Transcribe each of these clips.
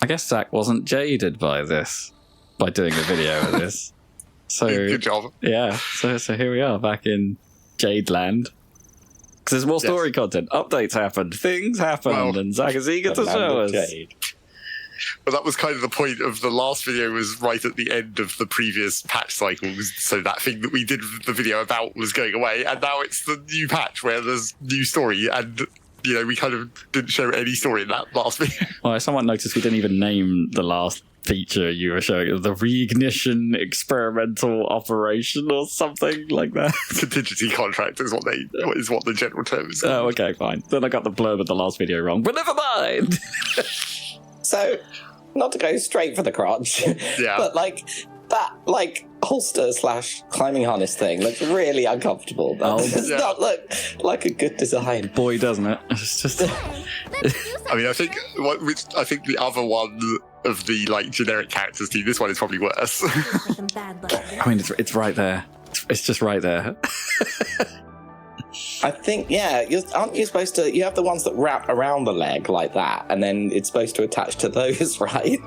guess Zac wasn't jaded by doing a video of this. So good job. Yeah, so here we are back in Jade Land. Because there's more story content. Updates happened, things happened, and Zac is eager to show us. Jade. Well, that was kind of the point of the last video, was right at the end of the previous patch cycles. So that thing that we did the video about was going away, and now it's the new patch where there's new story, and we kind of didn't show any story in that last video. Well, someone noticed we didn't even name the last feature you were showing, the reignition experimental operation or something like that. Contingency contract is what the general term is. Oh, okay, fine. Then I got the blurb of the last video wrong, but never mind. So, not to go straight for the crotch, but that holster / climbing harness thing looks really uncomfortable. That does not look like a good design. Boy, doesn't it? It's just. I mean, I think the other one of the generic characters team, this one is probably worse. I mean, it's right there. It's just right there. I think, aren't you supposed to... You have the ones that wrap around the leg like that, and then it's supposed to attach to those, right?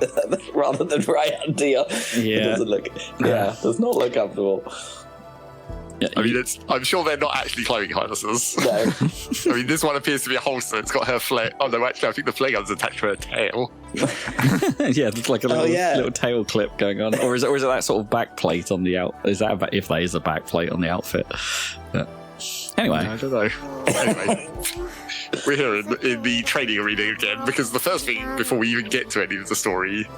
Rather than right under your... Yeah. It doesn't look... Yeah, does not look comfortable. Yeah, I mean, I'm sure they're not actually climbing harnesses. No. I mean, this one appears to be a holster. It's got her flare... Oh, no, actually, I think the flare gun's attached to her tail. Yeah, there's like a little tail clip going on. Or is it that sort of back plate on the out... Is that if there is a back plate on the outfit? But... Anyway. I don't know. Anyway, we're here in the training arena again, because the first thing, before we even get to any of the story...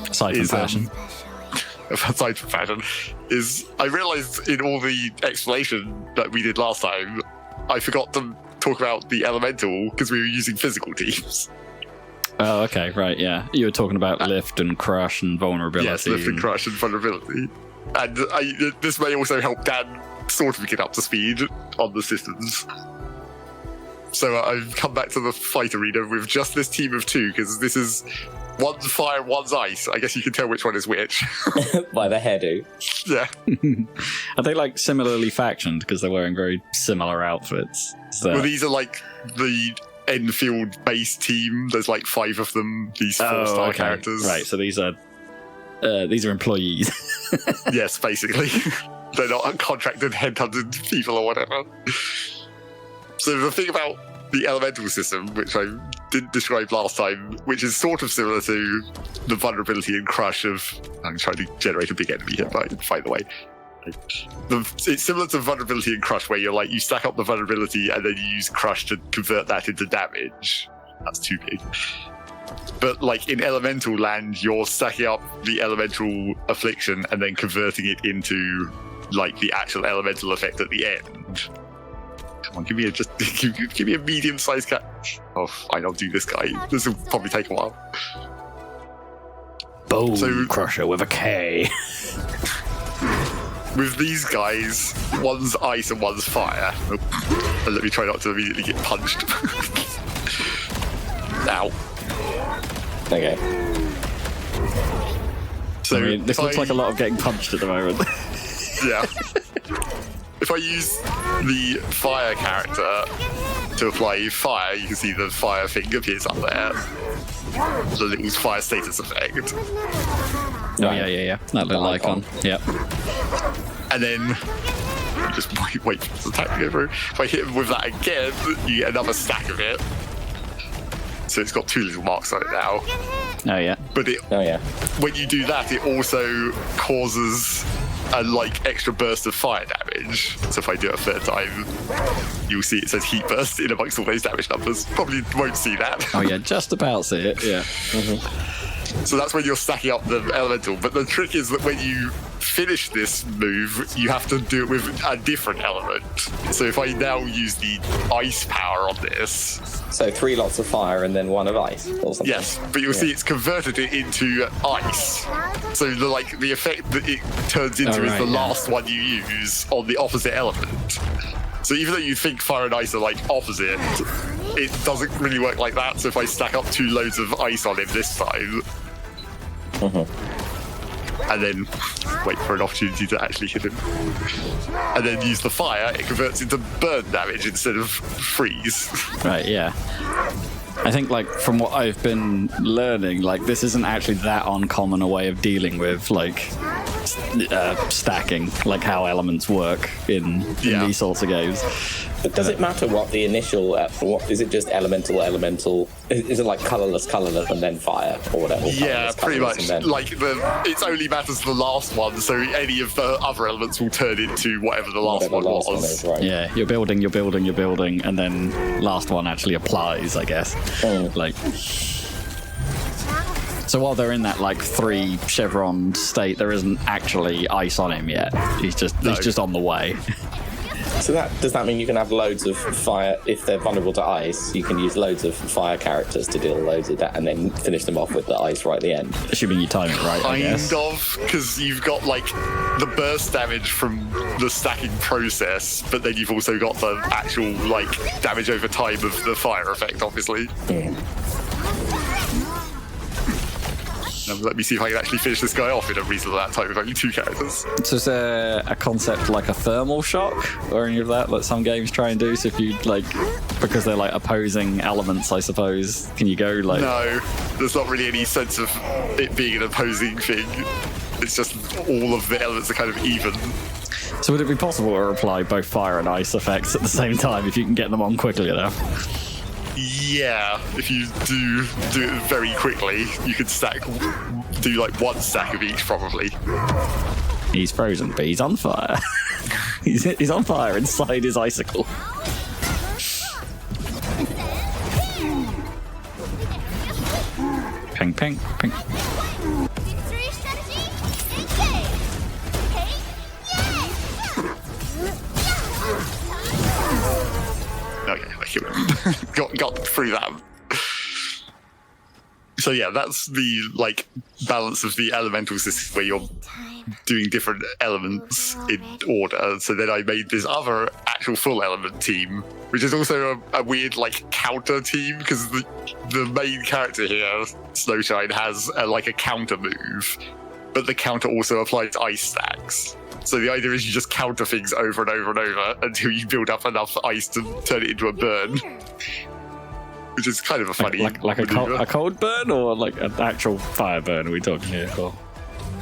Aside from fashion, is I realised in all the explanation that we did last time, I forgot to talk about the elemental, because we were using physical teams. Oh, okay, right, yeah. You were talking about lift and crush and vulnerability. Yes, lift and crush and vulnerability. And this may also help Dan sort of get up to speed on the systems. So I've come back to the fight arena with just this team of two, because this is one's fire, one's ice. I guess you can tell which one is which. By the hairdo. Yeah. Are they similarly factioned because they're wearing very similar outfits? Well, these are the Endfield base team. There's 5 of them, these 4-star characters. Right, so these are employees. Yes, basically. They're not contracted, headhunted people or whatever. So the thing about the elemental system, which I didn't describe last time, which is sort of similar to the vulnerability and crush of... I'm trying to generate a big enemy here, by the way. It's similar to vulnerability and crush, where you stack up the vulnerability and then you use crush to convert that into damage. That's too big. But in elemental land, you're stacking up the elemental affliction and then converting it into the actual elemental effect at the end. Come on, give me a medium-sized cat. Oh, fine, I'll do this guy. This will probably take a while. Bone Crusher with a K. With these guys, one's ice and one's fire. Oh, let me try not to immediately get punched. Ow. Okay. So this looks like a lot of getting punched at the moment. Yeah. If I use the fire character to apply fire, you can see the fire thing appears up there. The little fire status effect. Oh, yeah. That little icon. Yep. And then just wait for the attack to go through. If I hit him with that again, you get another stack of it. So it's got 2 little marks on it now. Oh, yeah. But when you do that, it also causes a extra burst of fire damage. So if I do it a third time, you'll see it says heat burst in amongst all those damage numbers. Probably won't see that. Oh yeah, just about see it, yeah. Mm-hmm. So that's when you're stacking up the elemental. But the trick is that when you finish this move, you have to do it with a different element. So if I now use the ice power on this... So 3 lots of fire and then 1 of ice or something. Yes, but you'll see it's converted it into ice. So the effect that it turns into is the last one you use on the opposite element. So even though you think fire and ice are opposite, it doesn't really work like that. So if I stack up 2 loads of ice on him this time, and then wait for an opportunity to actually hit him, and then use the fire, it converts into burn damage instead of freeze. Right, yeah. I think, like, from what I've been learning, like, this isn't actually that uncommon a way of dealing with, like, stacking, like how elements work in these sorts of games. But does it matter what the initial, what is it just elemental? Is it like colourless, and then fire, or whatever? Yeah, pretty much. Like, it only matters the last one, so any of the other elements will turn into whatever the last one was. Right. Yeah, you're building, and then last one actually applies, I guess. Like, so while they're in that like 3 chevron state, there isn't actually ice on him yet. He's just on the way. So does that mean you can have loads of fire if they're vulnerable to ice? You can use loads of fire characters to deal loads of that, and then finish them off with the ice right at the end. Assuming you time it right, kind of, because you've got like the burst damage from the stacking process, but then you've also got the actual like damage over time of the fire effect, obviously. Let me see if I can actually finish this guy off in a reasonable amount of time with only 2 characters. So is there a concept like a thermal shock or any of that some games try and do? So if you like, because they're like opposing elements, I suppose, can you go like... No, there's not really any sense of it being an opposing thing. It's just all of the elements are kind of even. So would it be possible to apply both fire and ice effects at the same time if you can get them on quickly enough? Yeah, if you do it very quickly, you could do like 1 stack of each, probably. He's frozen, but he's on fire. he's on fire inside his icicle. Ping, ping, ping. Okay, I killed him. got through that. So yeah, that's the like balance of the elemental system where you're doing different elements in order. So then I made this other actual full element team, which is also a weird like counter team, because the main character here, Snowshine, has like a counter move, but the counter also applies ice stacks. So the idea is you just counter things over and over and over until you build up enough ice to turn it into a burn. Which is kind of a funny... Like a cold burn, or like an actual fire burn are we talking here? Or?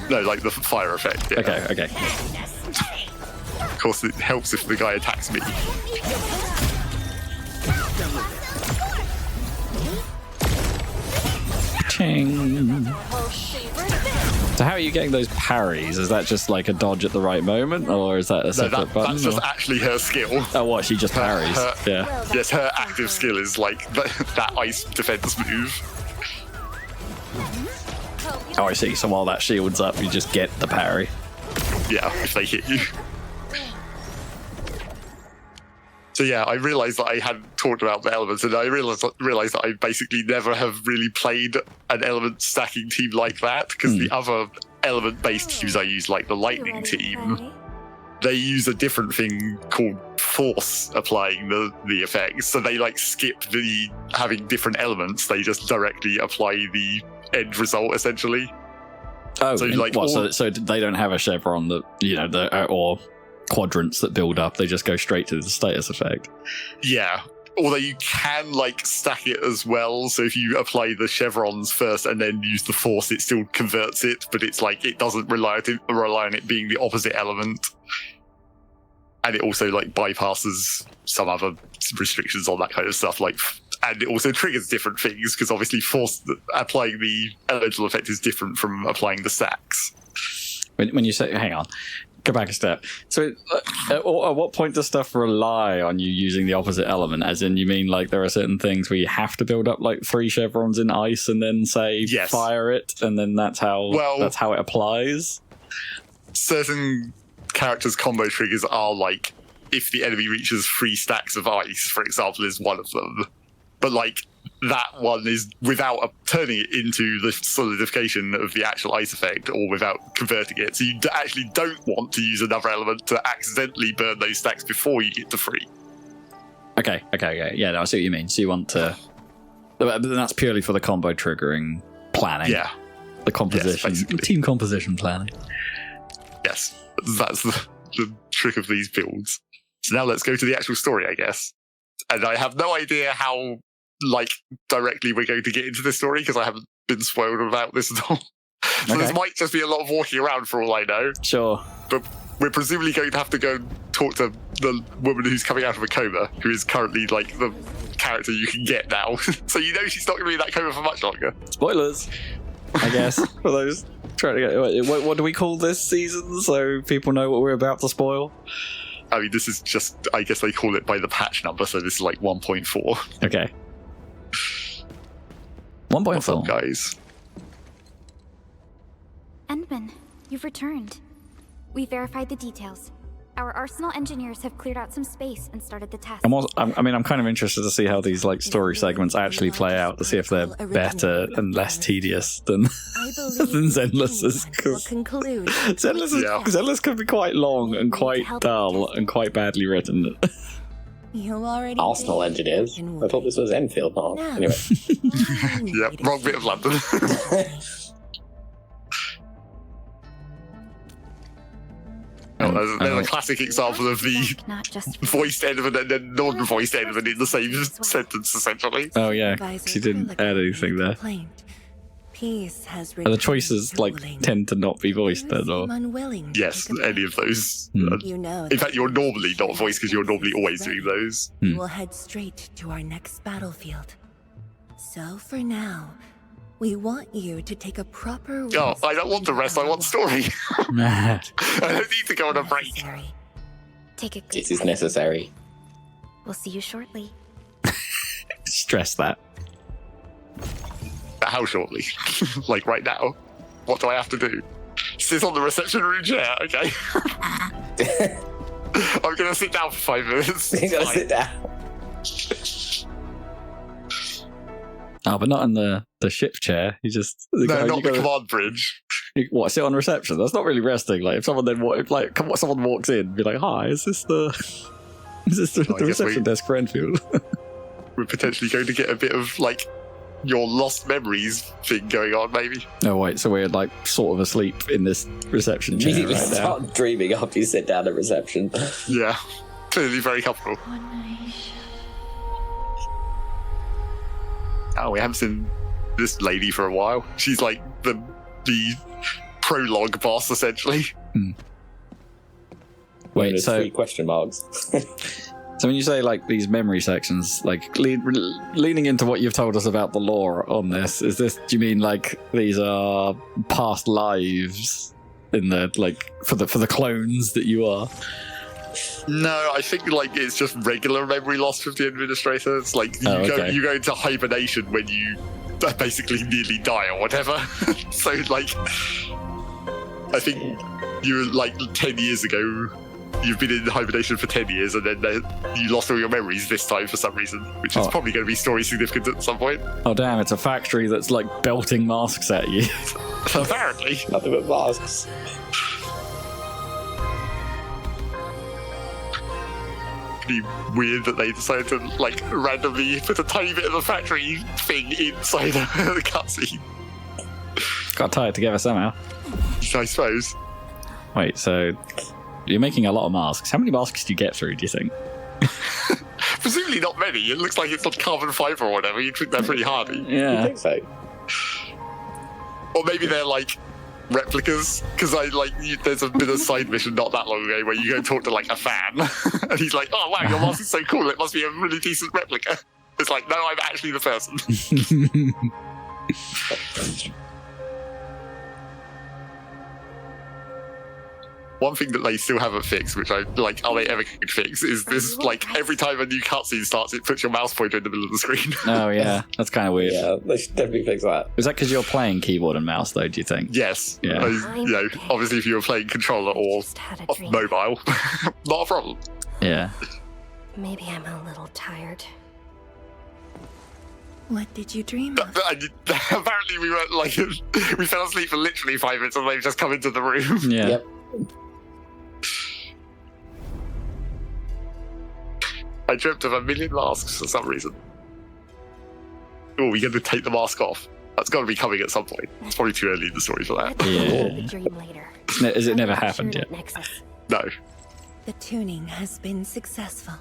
No, like the fire effect, yeah. Okay. Of course, it helps if the guy attacks me. Ching. So how are you getting those parries? Is that just like a dodge at the right moment, or is that a separate button? That's just actually her skill. Oh, what? She just parries? Yeah. Yes, her active skill is like that ice defense move. Oh, I see. So while that shield's up, you just get the parry. Yeah, if they hit you. So yeah, I realised that I hadn't talked about the elements, and I realised that I basically never have really played an element stacking team like that, because the other element-based teams I use, like the lightning team, they use a different thing called force applying the effects. So they like skip the having different elements, they just directly apply the end result, essentially. Oh, so like so they don't have a chevron that, or quadrants that build up, they just go straight to the status effect. Yeah, although you can like stack it as well, so if you apply the chevrons first and then use the force, it still converts it, but it's like it doesn't rely on it being the opposite element, and it also like bypasses some other restrictions on that kind of stuff, like, and it also triggers different things, because obviously force applying the elemental effect is different from applying the stacks. When you say, hang on, go back a step. So at what point does stuff rely on you using the opposite element? As in, you mean like there are certain things where you have to build up like 3 chevrons in ice and then say fire it, and then that's how it applies? Certain characters' combo triggers are like, if the enemy reaches 3 stacks of ice, for example, is one of them. But like, that one is without turning it into the solidification of the actual ice effect, or without converting it. So you actually don't want to use another element to accidentally burn those stacks before you get to 3. Okay. Yeah, no, I see what you mean. So you want to... But that's purely for the combo triggering planning. Yeah. The composition. Yes, team composition planning. Yes. That's the trick of these builds. So now let's go to the actual story, I guess. And I have no idea how like directly we're going to get into this story because I haven't been spoiled about this at all. So this might just be a lot of walking around for all I know. Sure. But we're presumably going to have to go and talk to the woman who's coming out of a coma, who is currently like the character you can get now. So you know she's not going to be in that coma for much longer. Spoilers, I guess, for those trying to get... What do we call this season so people know what we're about to spoil? I mean, this is just, I guess they call it by the patch number, so this is like 1.4. Okay. What's up, 1.4. guys? Endman, you've returned. We verified the details. Our Arsenal engineers have cleared out some space and started the test. I'm kind of interested to see how these like story segments actually play out, to see if they're better and less tedious than than Zenless's. Because Zenless can be quite long and quite dull and quite badly written. Arsenal engineers. I thought this was Enfield. Oh, anyway. Yep, wrong bit of London. There's a classic example of the voiced Enderman and then non-voiced Enderman in the same sentence, essentially. Oh yeah, she didn't add anything there. The choices like tend to not be voiced then, or yes, any of those. In fact, you're normally not voiced because you're normally always doing those. We will head straight to our next battlefield. So for now, we want you to take a proper rest. Oh, I don't want the rest, I want story. I don't need to go on a break. Take a good This is necessary. We'll see you shortly. stress that. How shortly? Like right now? What do I have to do? Sit on the reception room chair, okay? I'm gonna sit down for 5 minutes. You gotta sit down. Oh, but not in the ship chair. You just not the command bridge. Sit on reception? That's not really resting. Like if someone someone walks in, be like, "Hi, is this the reception desk for Enfield?" We're potentially going to get a bit of like your lost memories thing going on, maybe. Oh wait, so we're like sort of asleep in this reception chair Immediately right now. start dreaming after you sit down at reception. Yeah, clearly very comfortable. Oh, we haven't seen this lady for a while. She's like the prologue boss, essentially. Wait, so 3 question marks. So when you say like these memory sections, like leaning into what you've told us about the lore on this, do you mean like these are past lives in the like for the clones that you are? No, I think like it's just regular memory loss from the administrator. It's like you go into hibernation when you basically nearly die or whatever. So like, I think you were like 10 years ago. You've been in hibernation for 10 years, and then you lost all your memories this time for some reason, which is probably going to be story significant at some point. Oh damn! It's a factory that's like belting masks at you. Apparently, Nothing but masks. Pretty weird that they decided to like randomly put a tiny bit of the factory thing inside the cutscene. Got tied together somehow. I suppose. Wait, so you're making a lot of masks. How many masks do you get through, do you think? Presumably not many. It looks like it's on carbon fiber or whatever. You'd think they're pretty hardy. Yeah. I think so. Or maybe they're like replicas, because there's been a side mission not that long ago where you go and talk to like a fan and he's like, "Oh wow, your mask is so cool, it must be a really decent replica." It's like, no, I'm actually the person. One thing that they still haven't fixed, which I like, are they ever going to fix, is this, like, every time a new cutscene starts, it puts your mouse pointer in the middle of the screen. Oh, yeah. That's kind of weird. Yeah, they should definitely fix that. Is that because you're playing keyboard and mouse, though, do you think? Yes. Yeah. Obviously, if you were playing controller or mobile, not a problem. Yeah. Maybe I'm a little tired. What did you dream of? Apparently, we were like, we fell asleep for literally 5 minutes and they've just come into the room. Yeah. Yep. I dreamt of 1,000,000 masks for some reason. Oh, we're going to take the mask off. That's got to be coming at some point. It's probably too early in the story for that. Yeah. The dream later. Has it never happened yet? No. The tuning has been successful.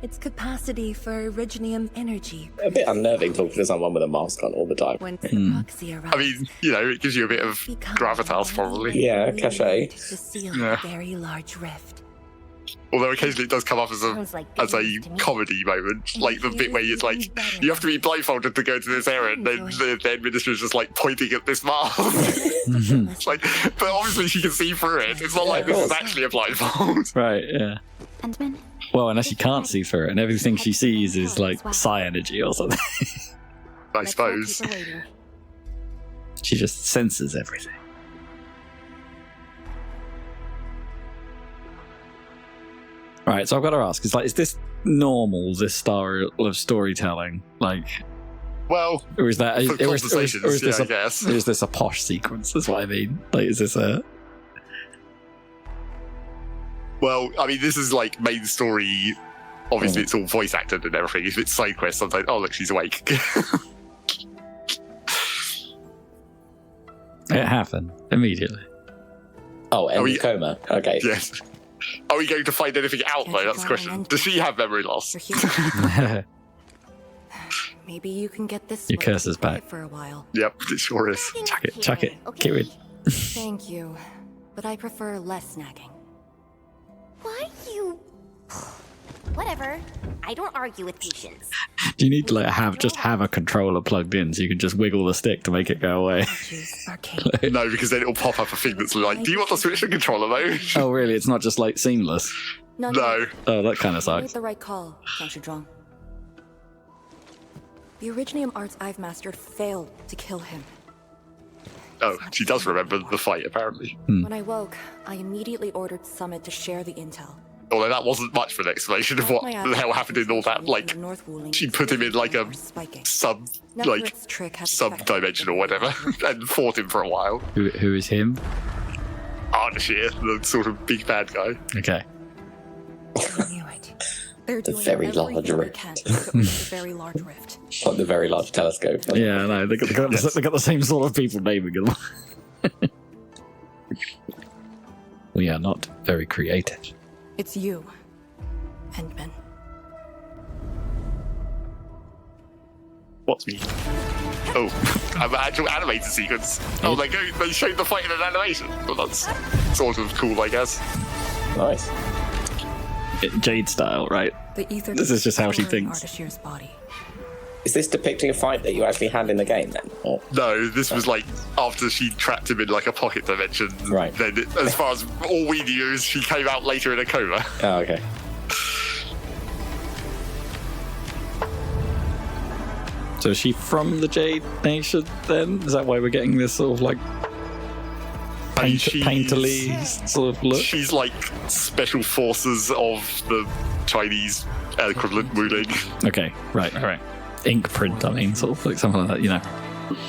its capacity for originium energy. A bit unnerving talking to someone with a mask on all the time. Once the proxy arrives, I mean, it gives you a bit of gravitas, probably. Yeah, cachet. to seal Yeah. a very large rift. Although occasionally it does come up as Sounds like a good news to me. comedy moment, like the bit where it's like, you have to be blindfolded to go to this area, and then the administrator's just like pointing at this mask. It's like, but obviously she can see through it. It's not like this is actually a blindfold. Right, yeah. Endman? Well, unless she can't see through it, and everything she sees is like psi energy or something. I suppose. She just senses everything. Right, so I've got to ask: is this normal? This style of storytelling, like, Well, or is that, for or is conversations, this I guess. is this a posh sequence? That's what I mean. Like, is this a? Well, I mean, this is like main story. Obviously, it's all voice acted and everything. If it's side quest, sometimes, oh look, she's awake. It happened immediately. Oh, end of coma. Okay. Yes. Are we going to find anything out though? That's the question. Does she have memory loss? You're here. Maybe you can get this. Your curse is back. For a while. Yep, it sure is. Chuck it. Keep it. Thank you, but I prefer less snagging. Why you... Whatever. I don't argue with patience. Do you need to like have a controller plugged in so you can just wiggle the stick to make it go away? No, because then it'll pop up a thing that's like, do you want to switch the controller mode? Oh, really? It's not just like seamless. No. Oh, that kind of You made sucks. the right call, Zhang. The Originium arts I've mastered failed to kill him. Oh, she does remember the fight, apparently. When I woke, I immediately ordered Summit to share the intel. Although that wasn't much of an explanation of what the hell happened in all that. Like, she put him in like a sub-dimension or whatever, and fought him for a while. Who is him? Ardashir, the sort of big bad guy. Okay. I knew it. They're The doing very large everything they rift. can to put me in the very large rift. Like the very large telescope. Yeah, no, they got the same sort of people naming them. We are not very creative. It's you, Endman. What's me? Oh, an actual animated sequence. Oh, they showed the fight in an animation. Well, that's sort of cool, I guess. Nice. Jade style, right? The ether This is just how she destroyed thinks. Ardashir's body. Is this depicting a fight that you actually had in the game then? Or... No, this was like after she trapped him in like a pocket dimension. Right. Then, as far as all we knew, is she came out later in a coma. Oh, okay. So is she from the Jade Nation then? Is that why we're getting this sort of like painterly sort of look? She's like special forces of the Chinese equivalent Wuling. Okay, right. Ink print, I mean, sort of like something like that, you know.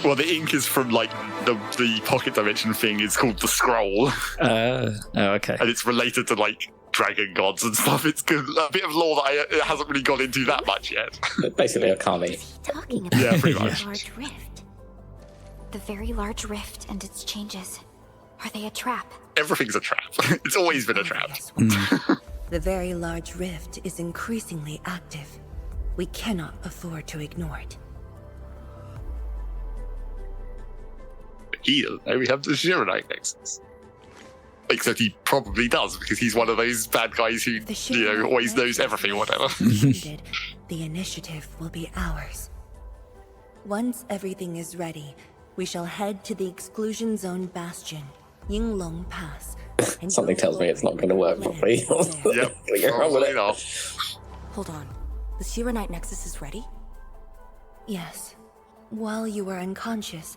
Well, the ink is from like the pocket dimension thing is called the scroll. Oh, okay. And it's related to like dragon gods and stuff. It's good. A bit of lore that it hasn't really gone into that much yet. Basically a kami. Talking about Yeah, pretty the much. large rift. The very large rift and its changes. Are they a trap? Everything's a trap. It's always been a trap. The very large rift is increasingly active. We cannot afford to ignore it. He doesn't know we have the Shironite nexus. Except he probably does, because he's one of those bad guys who, always knows everything or whatever. Succeeded, the initiative will be ours. Once everything is ready, we shall head to the exclusion zone bastion, Yinglong Pass. And Something tells me it's not going to work properly. Yep, probably not. Hold on. The Shironite Nexus is ready? Yes. While you were unconscious,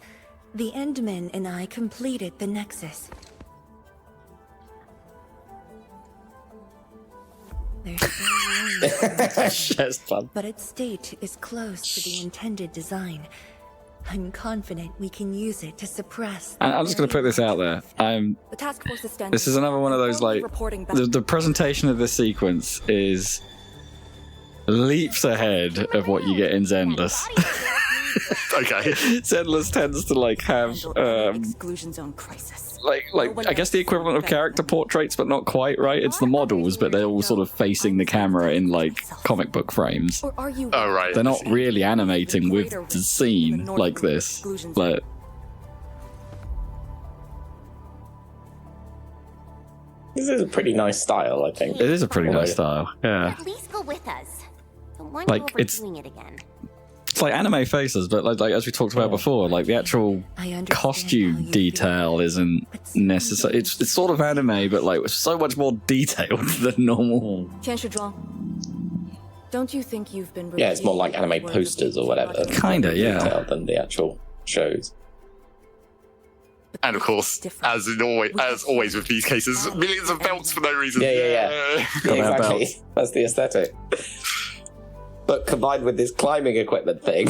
the Endmen and I completed the Nexus. There's still That's fun. but its state is close to the intended design. I'm confident we can use it to suppress. I'm just going to put this out there. The task force is standing. This is another one of those like the presentation of this sequence is leaps ahead of what you get in Zenless. Okay. Zenless tends to like have exclusion zone crisis. like I guess the equivalent of character portraits, but not quite, right? It's the models, but they're all sort of facing the camera in like comic book frames. Or are you Oh, right. They're not really animating with the scene like this, but This is a pretty nice style, I think. it is a pretty nice style. Yeah, At least go with us. Don't want Like, you it's- overdoing it again. it's like anime faces, but like as we talked about before, like the actual I understand how costume you detail isn't necessary. It's sort of anime, but like with so much more detailed than normal. Tianshizhuang, don't you think you've been Yeah, it's more like anime posters or whatever. Kinda, yeah. Detailed than the actual shows. And of course, as always with these cases, millions of belts for no reason. Yeah. Gotta have Exactly. belts. That's the aesthetic. But combined with this climbing equipment thing,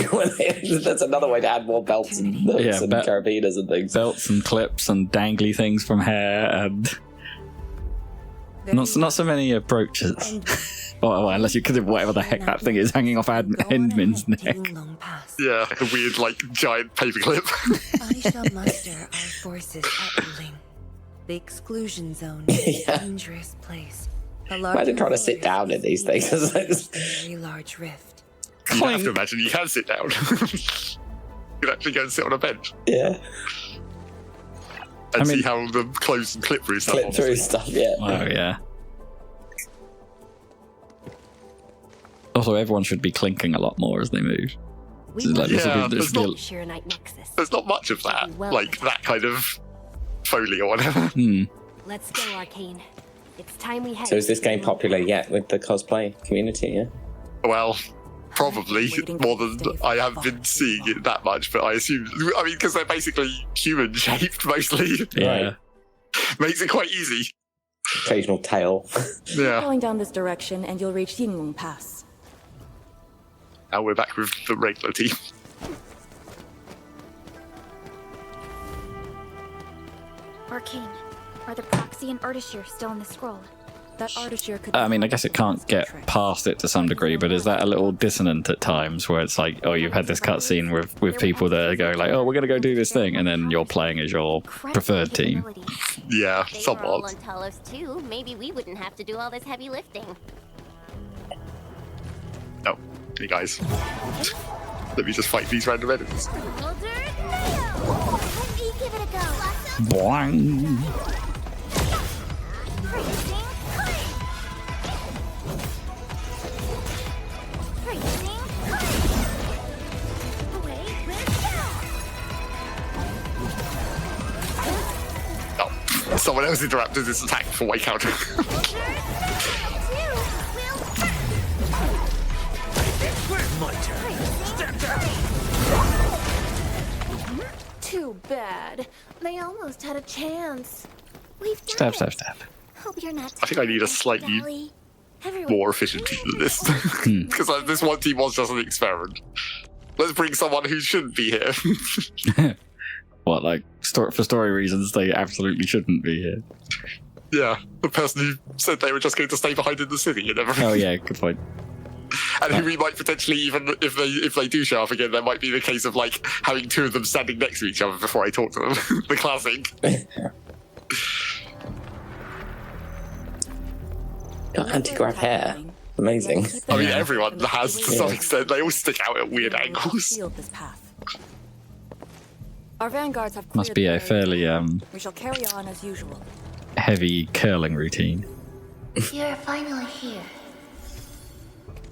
that's another way to add more belts and hooks Yeah, and carabiners and things. Belts and clips and dangly things from hair and not so many brooches. Well, unless you consider whatever the heck that thing is hanging off Endmin's neck. Yinglong Pass. Yeah, a weird, like, giant paperclip. I shall muster our forces at Wuling. The exclusion zone is a dangerous place. A large Imagine trying to sit down in these things. It's like- very large rift. You have to imagine you can sit down. You can actually go and sit on a bench yeah, and I mean- see how the clothes and clip through stuff. clip through stuff. Yeah. Oh yeah. Also, everyone should be clinking a lot more as they move. We Like, this Yeah, would be, this there's would be Shironite Nexus. There's not much of that, Well, like that kind of foley or whatever. Let's go, Arcane. It's time we head. So is this game popular yet with the cosplay community? Yeah. Well, probably more than I have been seeing it that much, but I assume, I mean, because they're basically human shaped mostly, yeah. Right. makes it quite easy. Occasional tail. Yeah. Going down this direction and you'll reach Yinglong Pass. Now we're back with the regular team. Arcane, are the proxy and Ardashir still in the scroll? That Ardashir could. I mean, I guess it can't get past it to some degree, but is that a little dissonant at times where it's like, oh, you've had this cutscene with people that are going like, oh, we're going to go do this thing, and then you're playing as your preferred team. Yeah, They were all somewhat. on Talos too. Maybe we wouldn't have to do all this heavy lifting. Oh, hey guys. Let me just fight these random enemies. Let me give it a go. Boing. Oh, someone else interrupted this attack for way counter. Too bad. They almost had a chance. We've done Stab, it. stab, stab. Hope you're not I think I need a tired, slightly Sally. Everyone More efficient team than this. Because this one team was just an experiment. Let's bring someone who shouldn't be here. What, like, for story reasons, they absolutely shouldn't be here. Yeah, the person who said they were just going to stay behind in the city and everything. Oh yeah, good point. And who we might potentially, even if they do show up again, there might be the case of like having two of them standing next to each other before I talk to them. The classic. Got anti-grav hair. Amazing. I mean, Yeah. everyone has to some Yeah. extent. They all stick out at weird angles. Shield this path. Our vanguards have Must cleared be the a area. fairly We shall carry on as usual. heavy curling routine. You're finally here.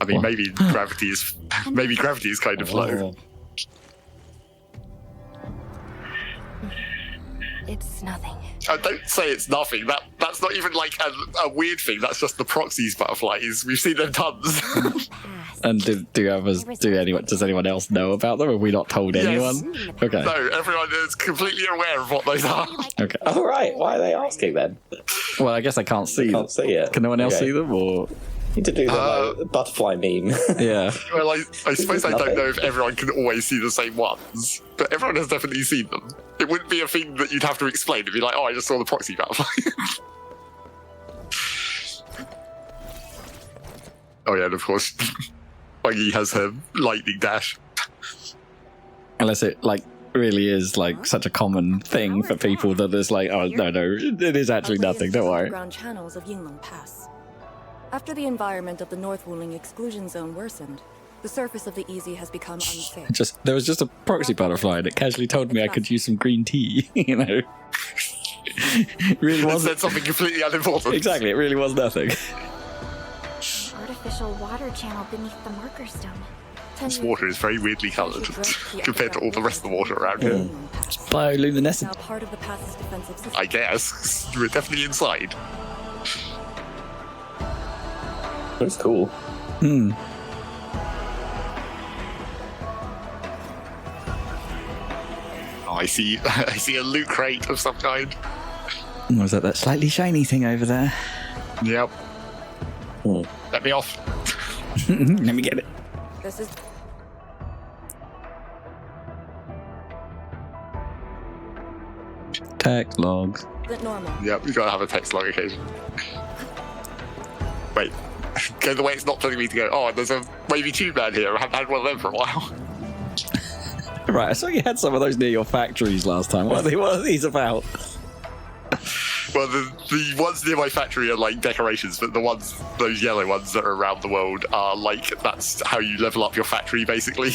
I mean, What? maybe gravity is kind of low. It's nothing. Don't say it's nothing. That's not even like a weird thing. That's just the proxies butterflies. We've seen them tons. And does anyone else know about them? Have we not told Yes. anyone? Okay. No, everyone is completely aware of what those are. Okay. Oh, right. Why are they asking then? Well, I guess I can't see them. Can't see it. Can no one else Okay. see them? Or Need to do the like, butterfly meme. yeah. Well, I suppose I don't Nothing. know if everyone can always see the same ones, but everyone has definitely seen them. It wouldn't be a thing that you'd have to explain. It'd be like, oh, I just saw the proxy butterfly. Oh yeah, and of course, Bungie has her lightning dash. Unless it like really is like such a common thing for people that it's like, oh no, it is actually nothing. Don't worry. Ground channels of Yinglong Pass. After the environment of the North Wuling exclusion zone worsened, the surface of the EZ has become unsafe. There was just a proxy butterfly and it casually told me I could use some green tea. You know, it really wasn't. Said something completely unimportant. Exactly, it really was nothing. Artificial water channel beneath the marker stone. This water is very weirdly coloured compared to all the rest of the water around here. It's bioluminescent. Now part of the pass's defensive system. I guess. We're definitely inside. That's cool. Oh, I see a loot crate of some kind. Was that slightly shiny thing over there? Yep. Let me off. Let me get it. This is Text logs. normal. Yep, you gotta have a text log occasion. Wait. Go the way it's not telling me to go, oh, there's a wavy tube man here. I haven't had one of them for a while. Right, I saw you had some of those near your factories last time. What are these about? Well, the ones near my factory are like decorations, but those yellow ones that are around the world are like, that's how you level up your factory, basically.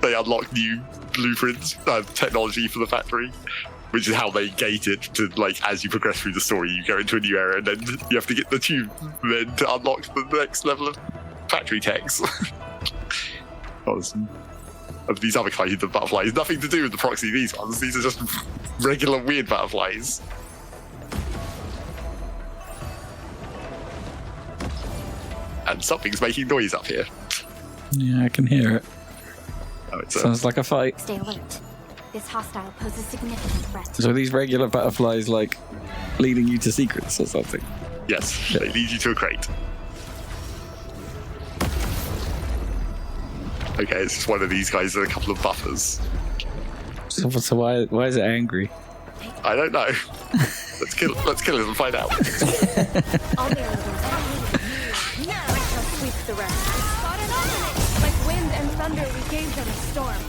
They unlock new blueprints, technology for the factory, which is how they gate it to, like, as you progress through the story, you go into a new area and then you have to get the tube then to unlock the next level of factory techs. Of these other kinds of butterflies, nothing to do with the proxy, these ones. These are just regular weird butterflies. And something's making noise up here. Yeah, I can hear it. Oh, it's Sounds like a fight. Stay alert. This hostile poses significant threat. So these regular butterflies like leading you to secrets or something? Yes, they lead you to a crate. Okay, it's just one of these guys and a couple of buffers. So why is it angry? I don't know. Let's kill it and find out. I'll bury those. Now I shall sweep the rest. Spot an opening! Like wind and thunder, we gave them a storm.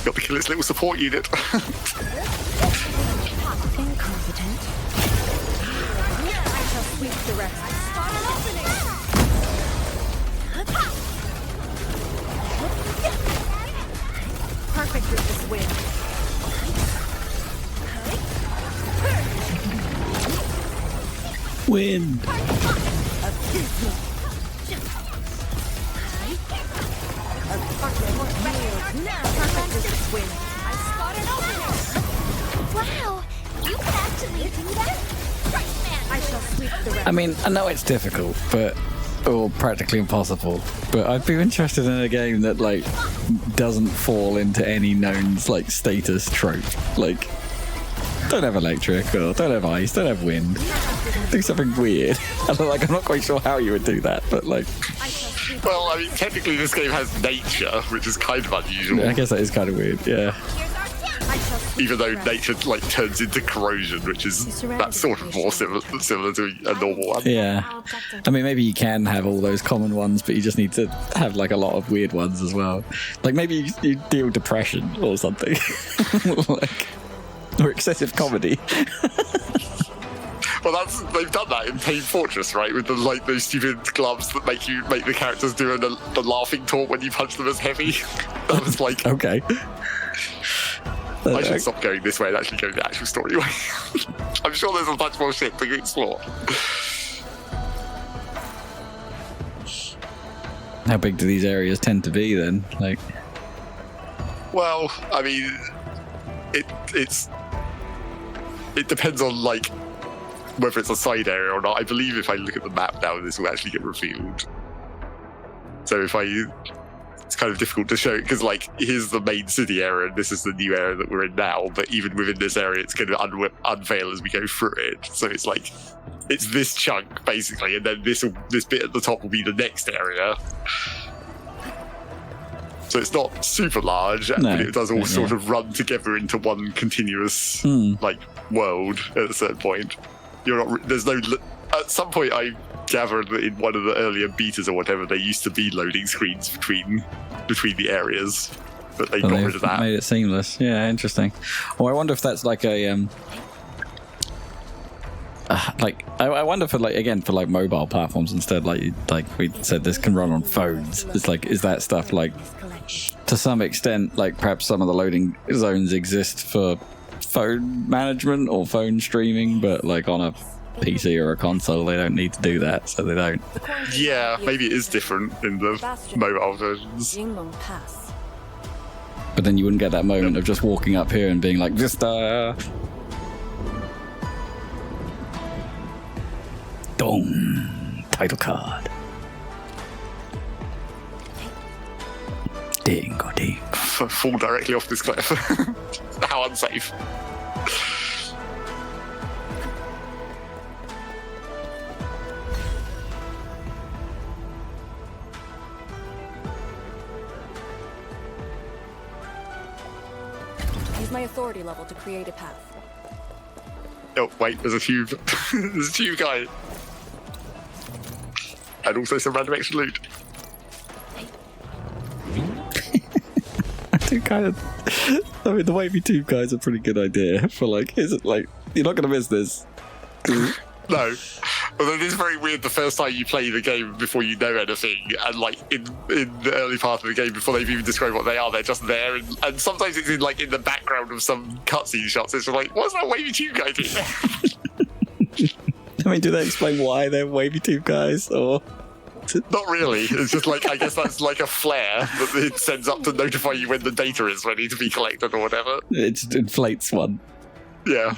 Got to kill its little support unit. Incompetent. I shall sweep the rest. Spot an opening! Perfect with this wind. Wind. Now perfect with this wind. I spot an opening! Wow! You can actually do that? Right, man! I shall sweep the rest. I mean, I know it's difficult, or practically impossible, but I'd be interested in a game that like doesn't fall into any known like status trope. Like, don't have electric, or don't have ice, don't have wind. Do something weird. I'm not quite sure how you would do that, but like, Well, I mean, technically this game has nature, which is kind of unusual. I guess that is kind of weird. Yeah. Even though nature like turns into corrosion, which is that's sort of more similar to a normal one. Yeah. I mean, maybe you can have all those common ones, but you just need to have like a lot of weird ones as well. Like maybe you deal depression or something, like, or excessive comedy. Well, they've done that in Team Fortress, right? With those stupid gloves that make the characters do the laughing taunt when you punch them as heavy. That was like Okay. I should stop going this way and actually go the actual story way. I'm sure there's a bunch more shit to explore. How big do these areas tend to be then? Like, Well, I mean, it depends on like whether it's a side area or not. I believe if I look at the map now, this will actually get revealed. So it's kind of difficult to show it because like here's the main city area and this is the new area that we're in now, but even within this area it's going to unveil as we go through it. So it's like it's this chunk basically, and then this bit at the top will be the next area. So it's not super large, but it does all sort of run together into one continuous like world at a certain point. You're not. There's no. At some point, I gathered that in one of the earlier betas or whatever, there used to be loading screens between the areas, but they got rid of that. Made it seamless. Yeah, interesting. Well, I wonder if that's like a I wonder for like mobile platforms instead. Like we said, this can run on phones. It's like, is that stuff like to some extent, like perhaps some of the loading zones exist for phone management or phone streaming, but like on a PC or a console, they don't need to do that, so they don't. Yeah, maybe it is different in the mobile versions. But then you wouldn't get that moment of just walking up here and being like, Vista! Dong! Title card. Ding, or ding. Fall directly off this cliff. How unsafe. Use my authority level to create a path. Oh, wait, there's a tube. There's a tube guy. And also some random extra loot. I mean, the wavy tube guys are a pretty good idea for like, is it like, you're not going to miss this. No. Although it is very weird the first time you play the game before you know anything, and like in the early part of the game before they've even described what they are, they're just there, and sometimes it's in like in the background of some cutscene shots. It's just like, what's that wavy tube guy doing? I mean, do they explain why they're wavy tube guys, or? Not really. It's just like, I guess that's like a flare that it sends up to notify you when the data is ready to be collected or whatever. It just inflates one. Yeah.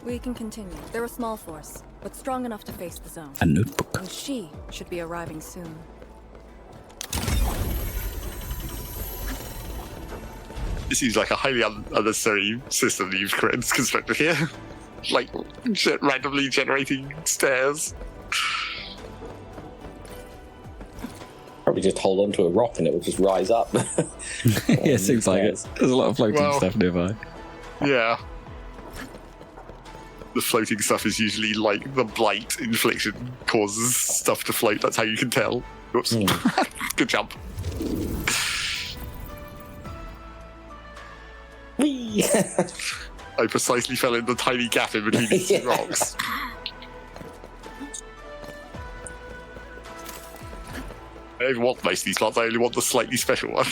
We can continue. They're a small force, but strong enough to face the zone. A notebook. And she should be arriving soon. This seems like a highly unnecessary system that you've constructed here. Like, randomly generating stairs. Probably just hold on to a rock and it will just rise up. Yeah, seems like it. There's a lot of floating stuff nearby. Yeah. The floating stuff is usually like the blight infliction causes stuff to float. That's how you can tell. Whoops. Good jump. Whee! I precisely fell in the tiny gap in between these two rocks. I don't even want most of these parts, I only want the slightly special one.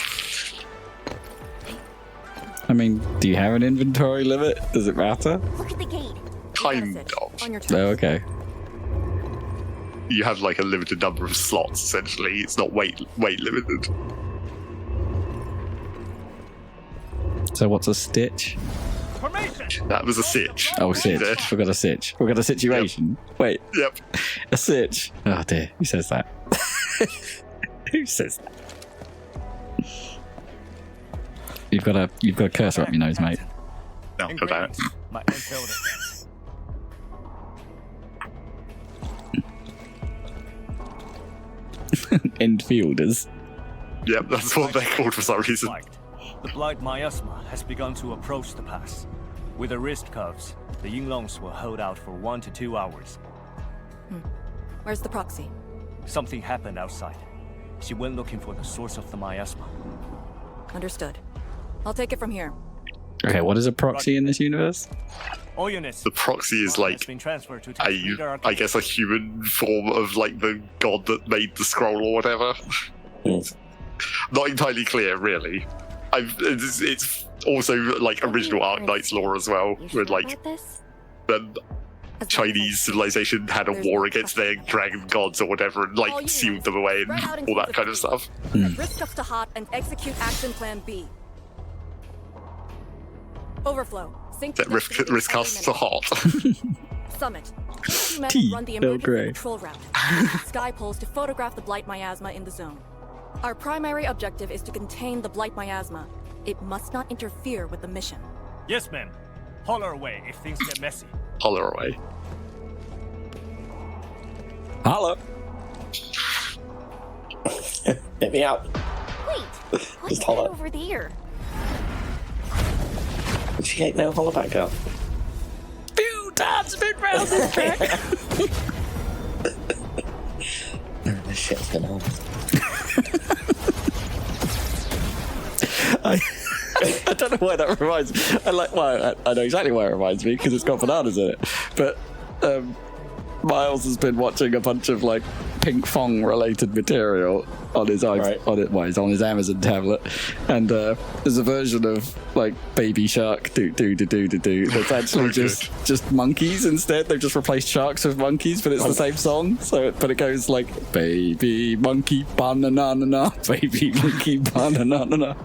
I mean, do you have an inventory limit? Does it matter? Look at the gate. Kind of. On your Oh, okay. You have like a limited number of slots, essentially. It's not weight limited. So what's a stitch? That was a sitch. Oh, sitch. We've got a sitch. We've got a situation. Yep. Wait. Yep. A sitch. Oh dear. Who says that? Who says that? You've got a cursor up your nose, mate. No, I don't. My Endfield Endfielders. Yep, that's what they're called for some reason. The blight miasma has begun to approach the pass. With the wrist cuffs, the Yinglongs will hold out for 1 to 2 hours. Where's the proxy? Something happened outside. She went looking for the source of the miasma. Understood. I'll take it from here. Okay, what is a proxy in this universe? All units. The proxy is like I guess a human form of like the god that made the scroll or whatever. Not entirely clear, really. It's also like original Arknights lore as well, where like the Chinese civilization had a war against their dragon gods or whatever, and like sealed them away and all that kind of stuff. Risk up to hot and execute action plan B. Overflow. Sync Risk us to hot. Summit. 2 men T. run the Bill emergency Gray. patrol route. Sky poles to photograph the blight miasma in the zone. Our primary objective is to contain the blight miasma. It must not interfere with the mission. Yes, ma'am. Holler away if things get messy. Holler away. Holla. Hit me out. Wait, What's Just that holler. over there? She ain't no hollaback girl. Few times been round this track. This shit's going on. I don't know why that reminds me. I know exactly why it reminds me because it's got bananas in it. But Miles has been watching a bunch of like Pink Fong related material on his on his Amazon tablet, and there's a version of like Baby Shark do that's actually just monkeys instead. They've just replaced sharks with monkeys, but it's the same song. But it goes like Baby Monkey Banana, Baby Monkey Banana.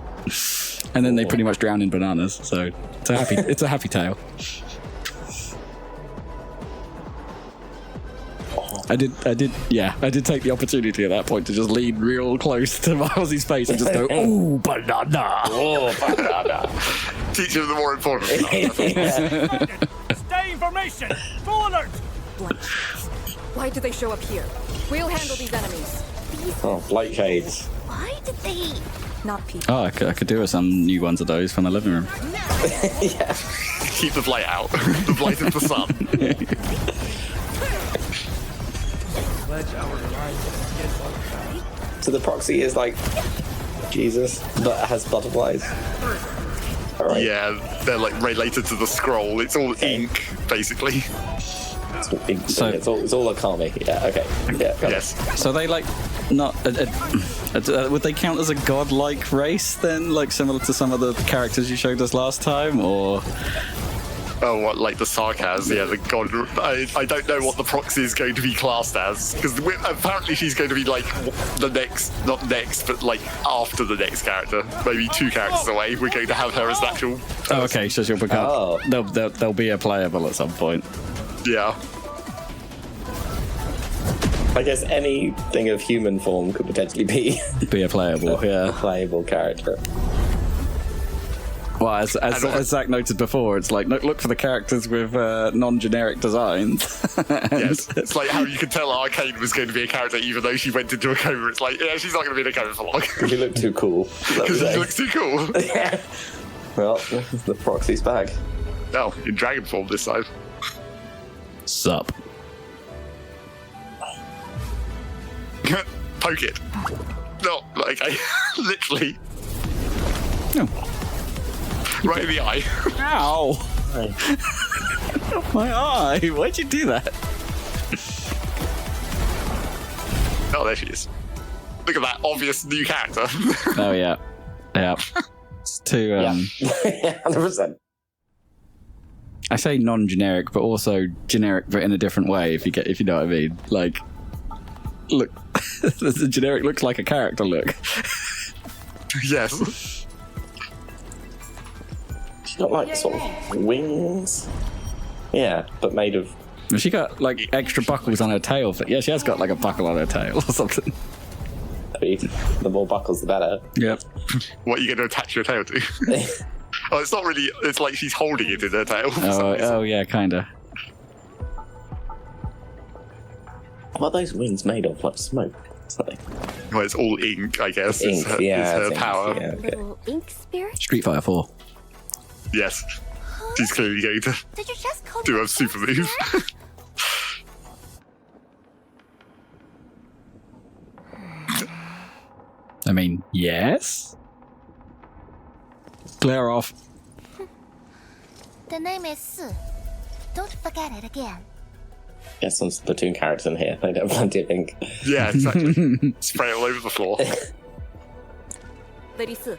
And then they pretty much drown in bananas, so it's a happy tale. I did take the opportunity at that point to just lean real close to Miles's face and just go, "Ooh, banana! Oh, banana!" Teach him the more important stuff. Stay in formation! Full alert! Why did they show up here? We'll handle these enemies. Oh, Blight Shades. Why did they... Not people. Oh, I could do with some new ones of those for my living room. Yeah. Keep the blight out. The blight of the sun. So the proxy is like Jesus, but has butterflies. All right. Yeah, they're like related to the scroll. It's all ink, basically. It's all Akami. Yeah. Okay. Yeah. got it. Yes. So they like not would they count as a godlike race then, like similar to some of the characters you showed us last time, or? Oh, what, like the Sarkaz? Yeah, the god. I don't know what the proxy is going to be classed as, because apparently she's going to be like the next, not next, but like after the next character. Maybe 2 characters away. We're going to have her as an actual person. Oh, okay, so she'll become. Oh. They'll be a playable at some point. Yeah. I guess anything of human form could potentially be Be a playable, a yeah. playable character. Well, as Zach noted before, it's like look for the characters with non-generic designs. Yes. It's like how you could tell Arcane was going to be a character even though she went into a coma. It's like, yeah, she's not going to be in a coma for long. You look too cool. Because she looks too cool. Yeah. Well, the proxy's back. No, in dragon form this time. Sup. Poke it. No, okay. Literally. No. Right in the eye. Ow! My eye! Why'd you do that? Oh, there she is. Look at that obvious new character. Oh yeah, yeah. It's too. Yeah. 100%. I say non-generic, but also generic, but in a different way. If you know what I mean. Like, look, the generic looks like a character look. Yes. She's got like sort of wings. Yeah, but made of. She got like extra buckles on her tail. Yeah, she has got like a buckle on her tail or something. The more buckles, the better. Yep. What are you going to attach your tail to? Oh, it's not really. It's like she's holding it in her tail. Oh yeah, kinda. What are those wings made of? Like smoke? Something. Well, it's all ink, I guess. Ink, it's her ink, power. Yeah, okay. Little ink spirit? Street Fighter 4. Yes. She's clearly going to Did you just call do me a super move. I mean, yes. Glare off. The name is Su. Don't forget it again. Get some Splatoon characters in here. They don't have plenty of ink. Yeah, exactly. Spray it all over the floor. Lady Su,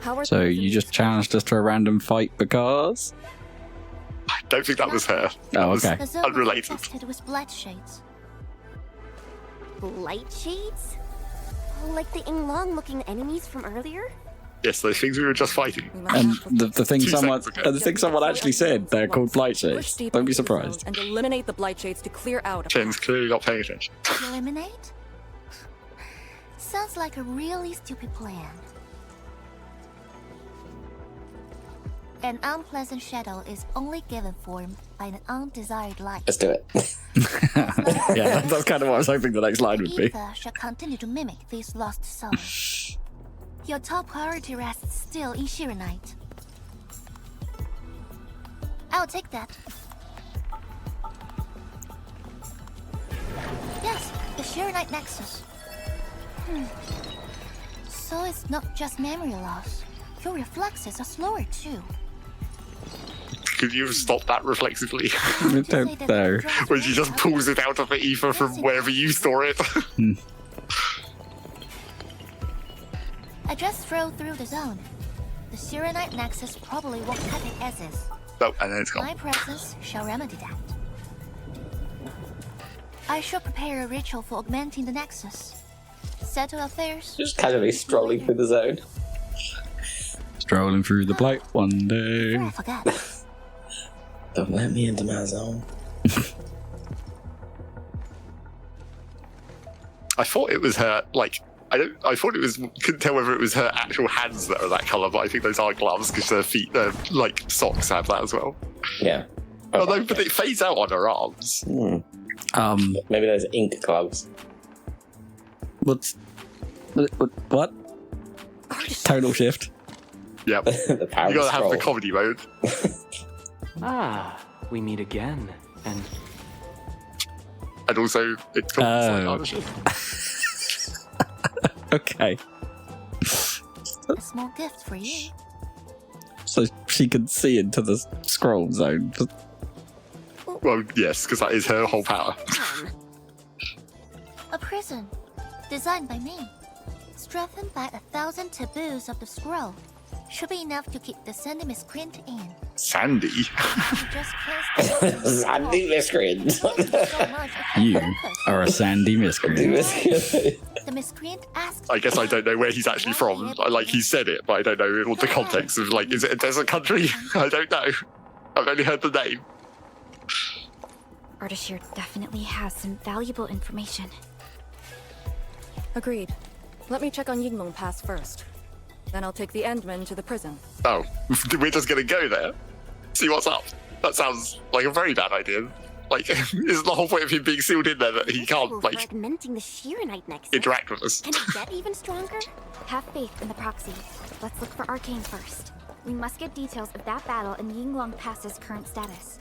how are So things you in just this- challenged us to a random fight because? I don't think that was her. Oh, okay. The zone was Unrelated. infested with blight shades. Blight shades? Like the Inglong-looking enemies from earlier? Yes, those things we were just fighting. We must And have to the thing 2 someone seconds ago. the thing someone actually said, they're called blight push shades. deep Don't be into the surprised. zone and eliminate the blight shades to clear out. Chen's clearly not paying attention. Eliminate? Sounds like a really stupid plan. An unpleasant shadow is only given form by an undesired light. Let's do it. Yeah, that's kind of what I was hoping the next line would be. Ether shall continue to mimic these lost souls. Your top priority rests still in Shirenite. I'll take that. Yes, the Shirenite Nexus. So it's not just memory loss. Your reflexes are slower too. Could you stop that reflexively? I don't know. When she just pulls it out of the ether from wherever you store it. I just rode through the zone. The Shirenite Nexus probably won't cut it as is. Oh, and then it's gone. My presence shall remedy that. I shall prepare a ritual for augmenting the Nexus. Settle affairs. Just casually strolling through the zone. Strolling through the blight one day. Before I forget. Don't let me into my zone. I thought it was her, like, I thought it was, couldn't tell whether it was her actual hands that are that colour, but I think those are gloves because her feet, like, socks have that as well. Yeah. Although, but it fades out on her arms. Maybe those ink gloves. What? Tonal shift. Yep. The power You gotta have the scroll. comedy mode. We meet again, and also, it's got ownership. Okay. A small gift for you. So she can see into the scroll zone. Well, yes, because that is her whole power. A prison, designed by me. Strengthened by 1,000 taboos of the scroll. Should be enough to keep the Sandy Miscreant in. Sandy? You just cleanse the Sandy miscreant. so much of You focus. are a sandy miscreant. The miscreant asks. I guess I don't know where he's actually from. Like, he said it, but I don't know what the context of, like, is it a desert country? I don't know. I've only heard the name. Ardashir definitely has some valuable information. Agreed. Let me check on Yinglong Pass first. Then I'll take the Endmen to the prison. Oh, we're just gonna go there? See what's up? That sounds like a very bad idea. Like, is the whole point of him being sealed in there that he can't, like, Fragmenting the Shirenite Nexus. interact with us? Can it get even stronger? Have faith in the proxy. Let's look for Arcane first. We must get details of that battle and Yinglong Pass's current status.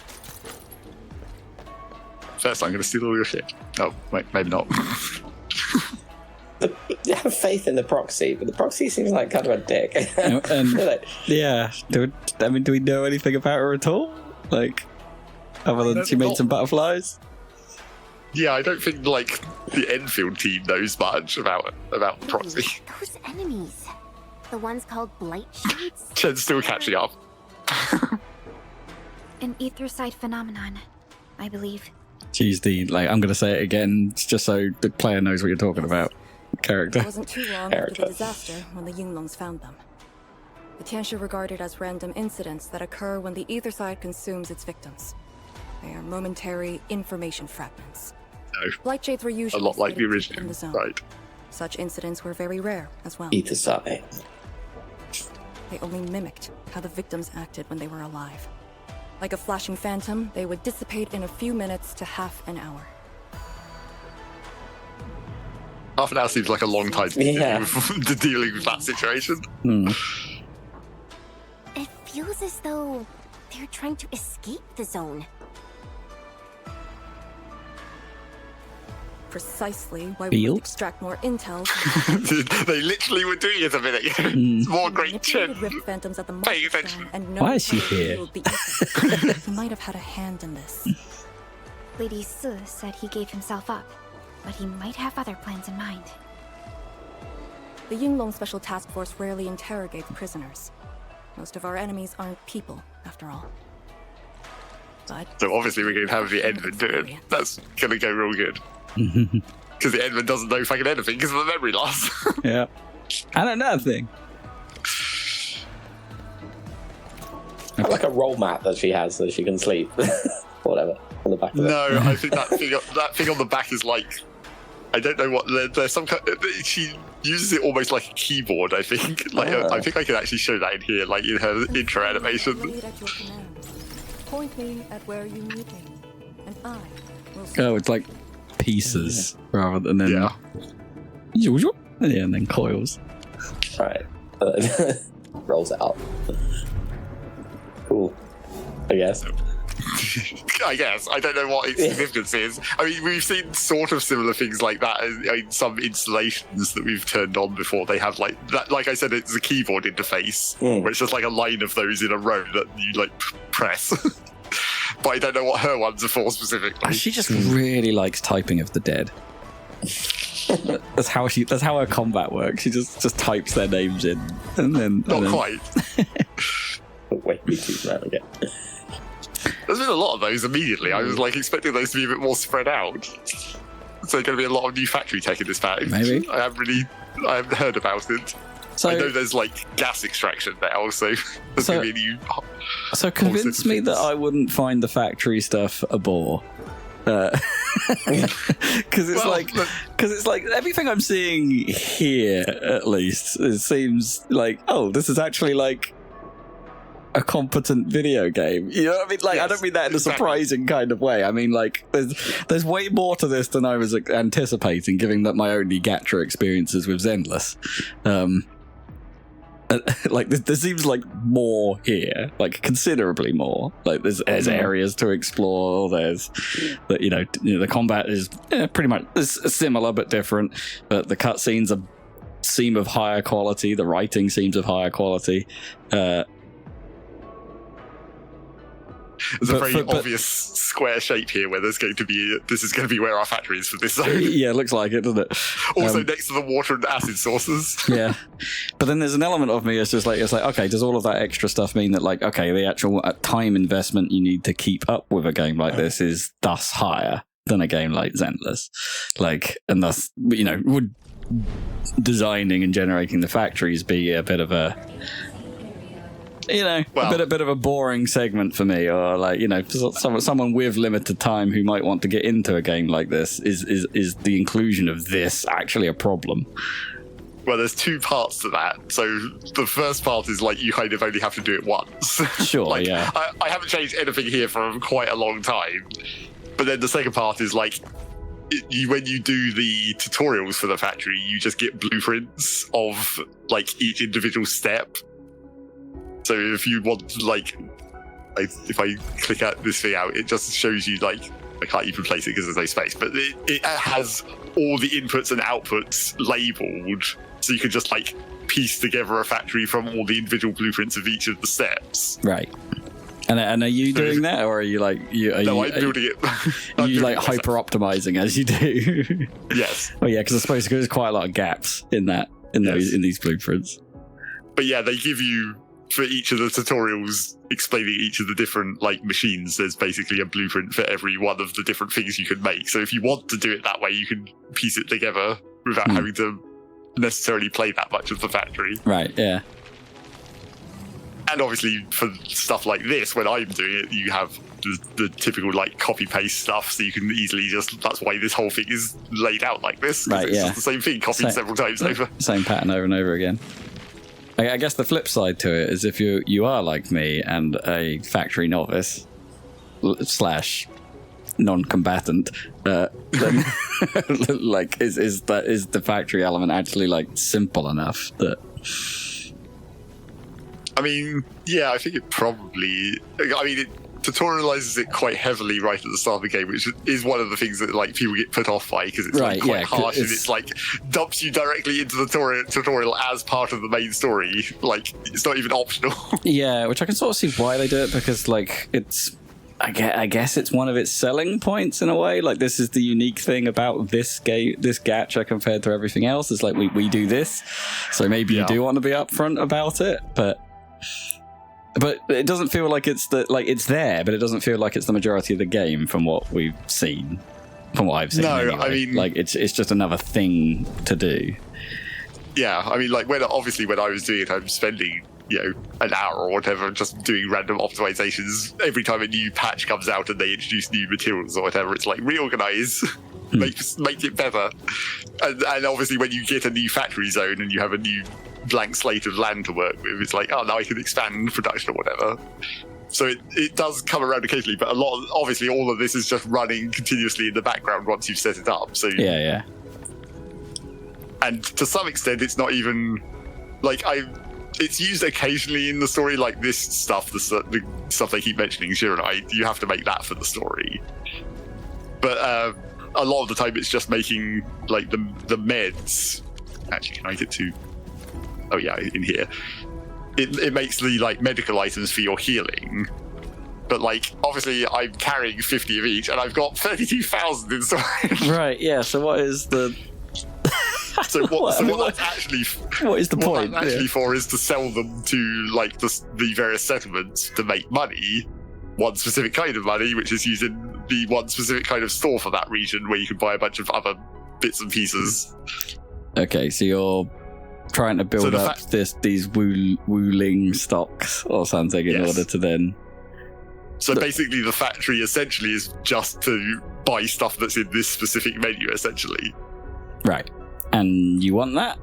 First, I'm gonna steal all your shit. Oh, wait, maybe not. You have faith in the proxy, but the proxy seems like kind of a dick. Yeah, do we know anything about her at all? Like, other than she made some butterflies? Yeah, I don't think, like, the Enfield team knows much about the proxy. Those enemies. The ones called Blight Shades? Chen's still catching up. An aetherside phenomenon, I believe. She's the, like, I'm going to say it again, just so the player knows what you're talking about. Character. It wasn't too long after the disaster when the Yinglongs found them. The Tianxia regarded as random incidents that occur when the ether side consumes its victims. They are momentary information fragments. No. Blight Shades were usually A lot like the sighted original, in the zone. right? Such incidents were very rare as well. Ether side. They only mimicked how the victims acted when they were alive. Like a flashing phantom, they would dissipate in a few minutes to half an hour. Half an hour seems like a long time to be dealing with that situation. It feels as though they're trying to escape the zone. Precisely why we would extract more intel. They literally were doing it a minute ago. More great Chen. Phantoms at the Pay attention. And Why is she here? He might have had a hand in this. Lady Su said he gave himself up, but he might have other plans in mind. The Yinglong Special Task Force rarely interrogates prisoners. Most of our enemies aren't people, after all. But So obviously we're going to have the Endman do it. That's going to go real good. Because the Endman doesn't know fucking anything because of the memory loss. Yeah. And another thing. Like a roll mat that she has so she can sleep. Whatever. On the back of it. No, I think that thing on the back is like, I don't know what, there's some kind, she uses it almost like a keyboard, I think. Like, I think I can actually show that in here, like in her intro animation. Laid at your command. Point me at where you need me, and I will Oh, it's like pieces rather than then. Yeah. Yeah, and then coils. Right. Rolls it up. Cool. I guess. I guess. I don't know what its significance is. I mean, we've seen sort of similar things like that in some installations that we've turned on before. They have like that. Like I said, it's a keyboard interface where it's just like a line of those in a row that you like press. But I don't know what her ones are for specifically. She just really likes typing of the dead. That's how her combat works. She just types their names in, and then quite. Wait, me too, right, again. There's been a lot of those immediately. I was like expecting those to be a bit more spread out. So going to be a lot of new factory tech in this pack. Maybe. I haven't heard about it. So, I know there's like gas extraction now, so there's going to be a new. So convince me that I wouldn't find the factory stuff a bore. Because it's like everything I'm seeing here, at least, it seems like, oh, this is actually like a competent video game. You know what I mean? Like, yes, I don't mean that in a surprising kind of way. I mean, like, there's way more to this than I was anticipating, given that my only Gacha experiences with Zenless. Like, there seems like more here, like considerably more. Like, there's areas to explore. There's, the combat is pretty much similar but different. But the cutscenes seem of higher quality. The writing seems of higher quality. There's a very obvious square shape here where this is going to be where our factory is for this zone. Yeah, it looks like it, doesn't it? Also next to the water and acid sources. Yeah. But then there's an element of me it's like, okay, does all of that extra stuff mean that, like, okay, the actual time investment you need to keep up with a game like this is thus higher than a game like Zenless? Like, and thus, would designing and generating the factories be a bit of a... a bit of a boring segment for me, or like, someone with limited time who might want to get into a game like this, is the inclusion of this actually a problem? Well, there's two parts to that. So the first part is like you kind of only have to do it once. Sure, like, yeah. I haven't changed anything here for quite a long time. But then the second part is like when you do the tutorials for the factory, you just get blueprints of like each individual step. So if you want, like, if I click this thing out, it just shows you, like, I can't even place it because there's no space, but it has all the inputs and outputs labeled, so you can just, like, piece together a factory from all the individual blueprints of each of the steps. Right. And are you doing that, or are you, like... I'm building it. Are you, like, hyper-optimizing as you do? Yes. Well, yeah, because I suppose there's quite a lot of gaps in these blueprints. But yeah, they give you... For each of the tutorials explaining each of the different like machines, there's basically a blueprint for every one of the different things you can make. So if you want to do it that way, you can piece it together without having to necessarily play that much of the factory. Right, yeah. And obviously for stuff like this, when I'm doing it, you have the typical like copy-paste stuff, so you can easily that's why this whole thing is laid out like this. Right, it's yeah. just the same thing copied several times over. Same pattern over and over again. I guess the flip side to it is if you are like me and a factory novice / non-combatant, then like is the factory element actually like simple enough that? I mean, yeah, I think it probably. It tutorializes it quite heavily right at the start of the game, which is one of the things that like people get put off by because it's like quite harsh and it's like dumps you directly into the tutorial as part of the main story. Like it's not even optional. Yeah, which I can sort of see why they do it, because like it's I guess it's one of its selling points in a way. Like this is the unique thing about this game, this gacha compared to everything else. It's like we do this, so maybe you do want to be upfront about it, but it doesn't feel like it's there, but it doesn't feel like it's the majority of the game from what we've seen, from what I've seen. No, anyway. I mean, like it's just another thing to do. Yeah, I mean, like when I was doing it, I'm spending an hour or whatever just doing random optimizations every time a new patch comes out and they introduce new materials or whatever. It's like reorganize, make it better, and obviously when you get a new factory zone and you have a new blank slate of land to work with, it's like, oh, now I can expand production or whatever. So it does come around occasionally, but obviously all of this is just running continuously in the background once you've set it up. So yeah. And to some extent, it's not even like it's used occasionally in the story, like this stuff, the stuff they keep mentioning, Shiranite, you have to make that for the story. But a lot of the time it's just making like the meds. Actually, can I get to... Oh yeah, in here. It makes the like medical items for your healing. But like, obviously I'm carrying 50 of each and I've got 32,000 inside. Right, yeah, so what is the... So what that's actually... What is the point? What that's actually for is to sell them to like the various settlements to make money. One specific kind of money, which is using the one specific kind of store for that region where you can buy a bunch of other bits and pieces. Okay, so you're trying to build up these wooling stocks or something in order to then... So basically the factory essentially is just to buy stuff that's in this specific menu, essentially. Right. And you want that?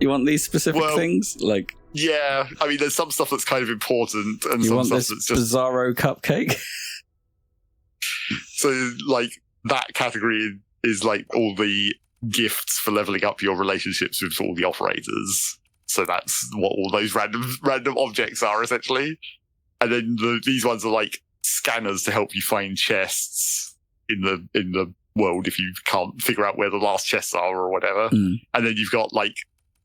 You want these specific things? Like... Yeah, I mean, there's some stuff that's kind of important, and you some want stuff this that's just bizarro cupcake. So, like that category is like all the gifts for leveling up your relationships with all the operators. So that's what all those random objects are essentially. And then these ones are like scanners to help you find chests in the world if you can't figure out where the last chests are or whatever. And then you've got like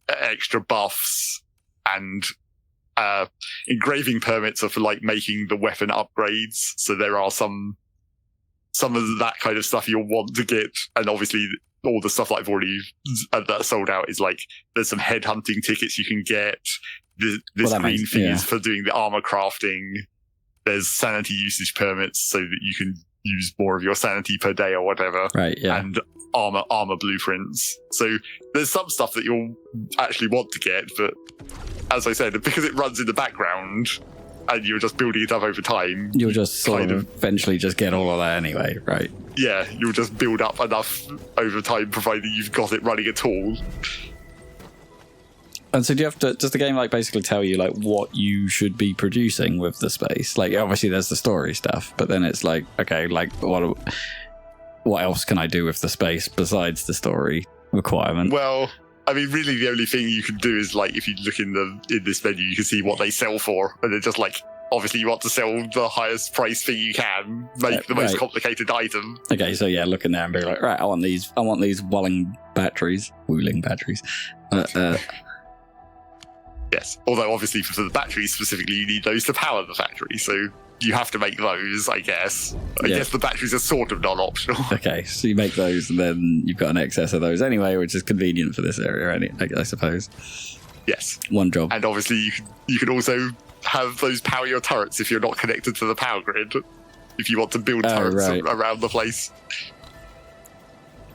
extra buffs. And engraving permits are for like making the weapon upgrades. So there are some of that kind of stuff you'll want to get, and obviously all the stuff that I've already that sold out is like there's some headhunting tickets you can get. This green thing is for doing the armor crafting. There's sanity usage permits so that you can use more of your sanity per day or whatever. Right. Yeah. And armor blueprints. So there's some stuff that you'll actually want to get, but as I said, because it runs in the background and you're just building it up over time, you'll just sort of eventually just get all of that anyway, right? Yeah, you'll just build up enough over time, provided you've got it running at all. And so does the game like basically tell you like what you should be producing with the space? Like obviously there's the story stuff, but then it's like, okay, like what else can I do with the space besides the story requirement? Well, I mean, really the only thing you can do is like, if you look in this menu, you can see what they sell for. And they're just like, obviously you want to sell the highest price thing you can, make the most complicated item. Okay, so yeah, look in there and be like, right, I want these wooling batteries. Yes, although obviously for the batteries specifically, you need those to power the factory. So you have to make those, I guess. I guess the batteries are sort of non-optional. Okay, so you make those, and then you've got an excess of those anyway, which is convenient for this area, I suppose. Yes. One job. And obviously you can also have those power your turrets if you're not connected to the power grid, if you want to build turrets around the place.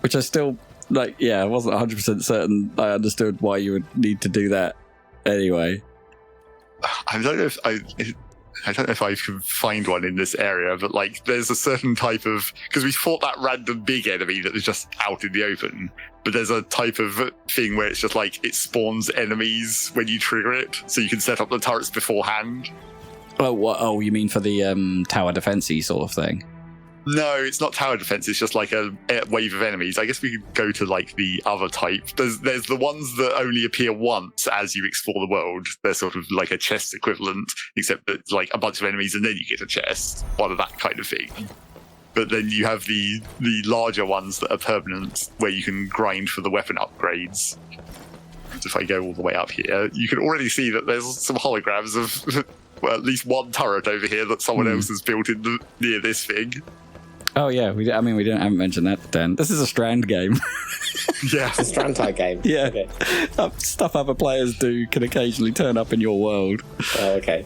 Which I still, I wasn't 100% certain I understood why you would need to do that anyway. I don't know if I can find one in this area, but like there's a certain type of, because we fought that random big enemy that was just out in the open, but there's a type of thing where it's just like it spawns enemies when you trigger it, so you can set up the turrets beforehand. Oh, you mean for the tower defense-y sort of thing? No, it's not tower defense. It's just like a wave of enemies. I guess we could go to like the other type. There's the ones that only appear once as you explore the world. They're sort of like a chest equivalent, except that it's like a bunch of enemies and then you get a chest. One of that kind of thing. But then you have the larger ones that are permanent, where you can grind for the weapon upgrades. So if I go all the way up here, you can already see that there's some holograms of well, at least one turret over here that someone else has built in near this thing. Oh yeah, haven't mentioned that then. This is a Strand game. Yeah. It's a Strand type game. Yeah. Okay. Stuff other players do can occasionally turn up in your world. Oh, okay.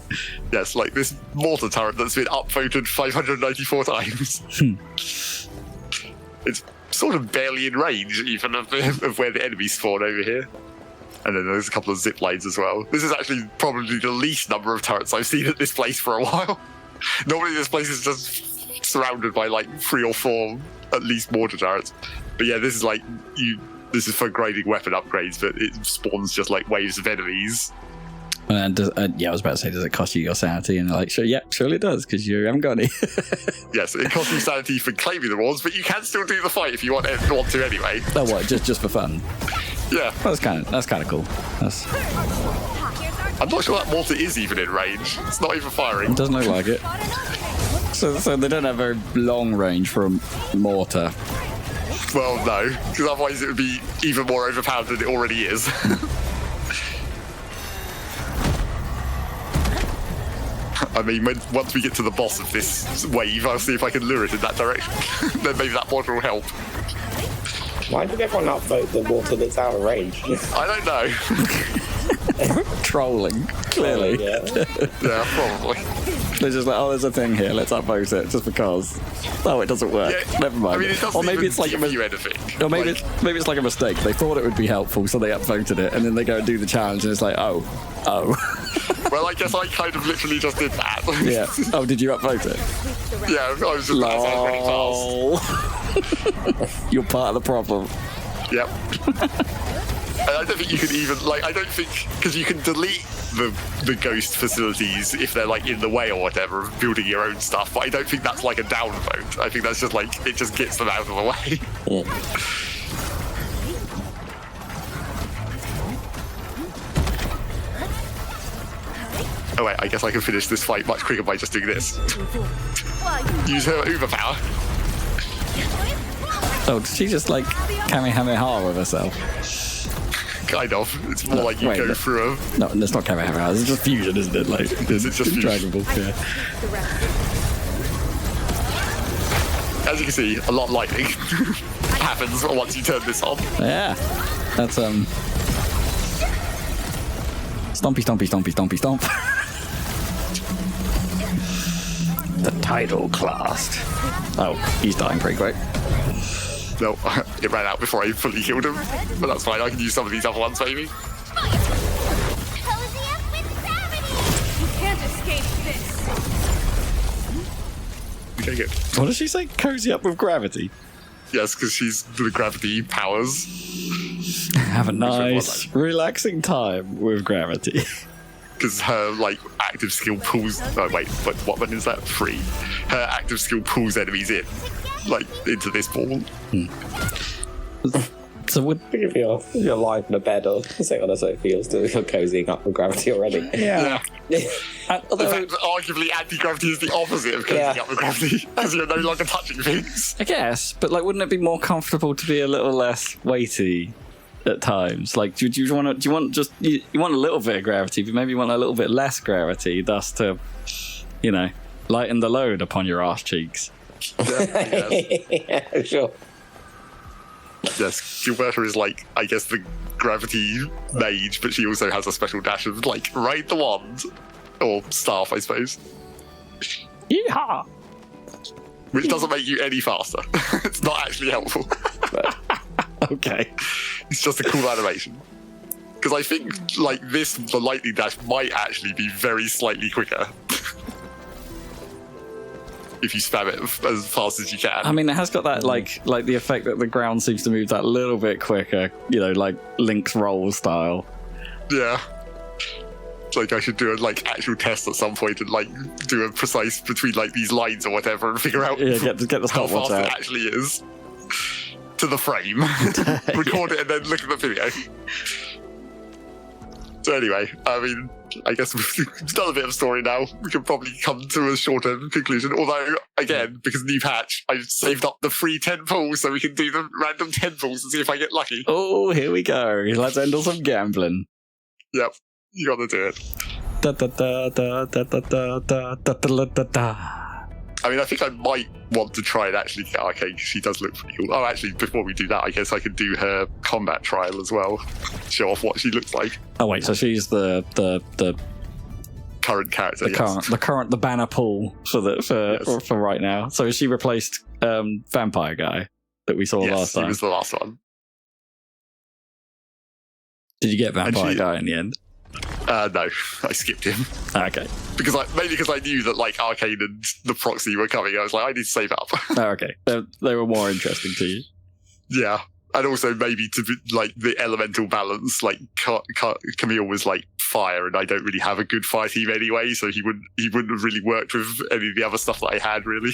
Yes, like this mortar turret that's been upvoted 594 times. It's sort of barely in range even of where the enemies spawn over here. And then there's a couple of zip lines as well. This is actually probably the least number of turrets I've seen at this place for a while. Normally this place is just surrounded by like 3 or 4 at least mortar turrets, but yeah, this is like this is for grading weapon upgrades, but it spawns just like waves of enemies. And I was about to say, does it cost you your sanity? And they're like, sure, yeah, surely it does, because you haven't got any. Yes, it costs you sanity for claiming the rewards, but you can still do the fight if you want to anyway. Oh, what? Just for fun? Yeah, well, that's kind of cool. I'm not sure that mortar is even in range. It's not even firing. It doesn't look like it. So they don't have very long range for a mortar. Well, no, because otherwise it would be even more overpowered than it already is. I mean, once we get to the boss of this wave, I'll see if I can lure it in that direction. Then maybe that mortar will help. Why did everyone upvote the water that's out of range? I don't know. Trolling, clearly. Yeah, probably. They're just like, oh, there's a thing here, let's upvote it, just because. Oh, it doesn't work. Yeah, Never mind. I mean, it doesn't or maybe even it's like give you anything. Or maybe it's like a mistake. They thought it would be helpful, so they upvoted it, and then they go and do the challenge, and it's like, oh. Well, I guess I kind of literally just did that. Yeah. Oh, did you upvote it? Yeah, I was just running fast. You're part of the problem. Yep. And I don't think you can even, like, I don't think, because you can delete the ghost facilities if they're, like, in the way or whatever of building your own stuff, but I don't think that's, like, a downvote. I think that's just, like, it just gets them out of the way. Yeah. Oh, wait, I guess I can finish this fight much quicker by just doing this. Use her Uber power. Oh, did she just, like, Kamehameha with herself? Kind of. It's more like you go through a... No, it's not Kamehameha. It's just fusion, isn't it? Like, It's just fusion. Dragon Ball, yeah. As you can see, a lot of lightning happens once you turn this on. Yeah. That's, Stompy, stompy, stompy, stompy, stomp. The tidal class. Oh, he's dying pretty quick. No, it ran out before I fully killed him. But that's fine, I can use some of these other ones, maybe. Cozy up with gravity! You can't escape this! Okay, good. What does she say? Cozy up with gravity? Yes, because she's the gravity powers. Have a nice, relaxing time with gravity. Because her, like, active skill pulls... Oh, wait, but what one is that? 3. Her active skill pulls enemies in, like, into this ball. So would... If you're lying in a bed or something on it feels to you're cozying up with gravity already. Yeah. Although, in fact, arguably, anti-gravity is the opposite of cozying up with gravity, because you're no longer touching things. I guess, but, like, wouldn't it be more comfortable to be a little less weighty at times? Like, do you want a little bit of gravity, but maybe you want a little bit less gravity, thus to, you know, lighten the load upon your arse cheeks. Yeah, sure. Yes, Gilberta is, like, I guess the gravity mage, but she also has a special dash of, like, raid the wand. Or staff, I suppose. Yeehaw! Which doesn't make you any faster. It's not actually helpful. Okay. It's just a cool animation. Because I think, like, the lightning dash might actually be very slightly quicker. If you spam it as fast as you can. I mean, it has got that, like the effect that the ground seems to move that little bit quicker, you know, like Link's roll style. Yeah. It's like I should do a, like, actual test at some point and, like, do a precise between, like, these lines or whatever and figure out get the how stopwatch fast out. it actually is. To the frame. Record it and then look at the video. So anyway, I mean, I guess we've done a bit of story now. We can probably come to a shorter conclusion. Although, again, because new patch, I've saved up the free 10 pulls so we can do the random 10 pulls and see if I get lucky. Oh, here we go. Let's end on some gambling. Yep, you gotta do it. Da da da da da da da da da da da da. I mean, I think I might want to try and actually get Arcane because she does look pretty cool. Oh, actually, before we do that, I guess I could do her combat trial as well. Show off what she looks like. Oh wait, so she's the current character. The banner pool for right now. So has she replaced Vampire Guy that we saw last time? He was the last one. Did you get Vampire Guy in the end? No, I skipped him. Okay. Mainly because I knew that, like, Arcane and the proxy were coming. I was like, I need to save up. Oh, okay. They were more interesting to you. Yeah. And also maybe to be, like, the elemental balance, like, Camille was, like, fire, and I don't really have a good fire team anyway, so he wouldn't have really worked with any of the other stuff that I had, really.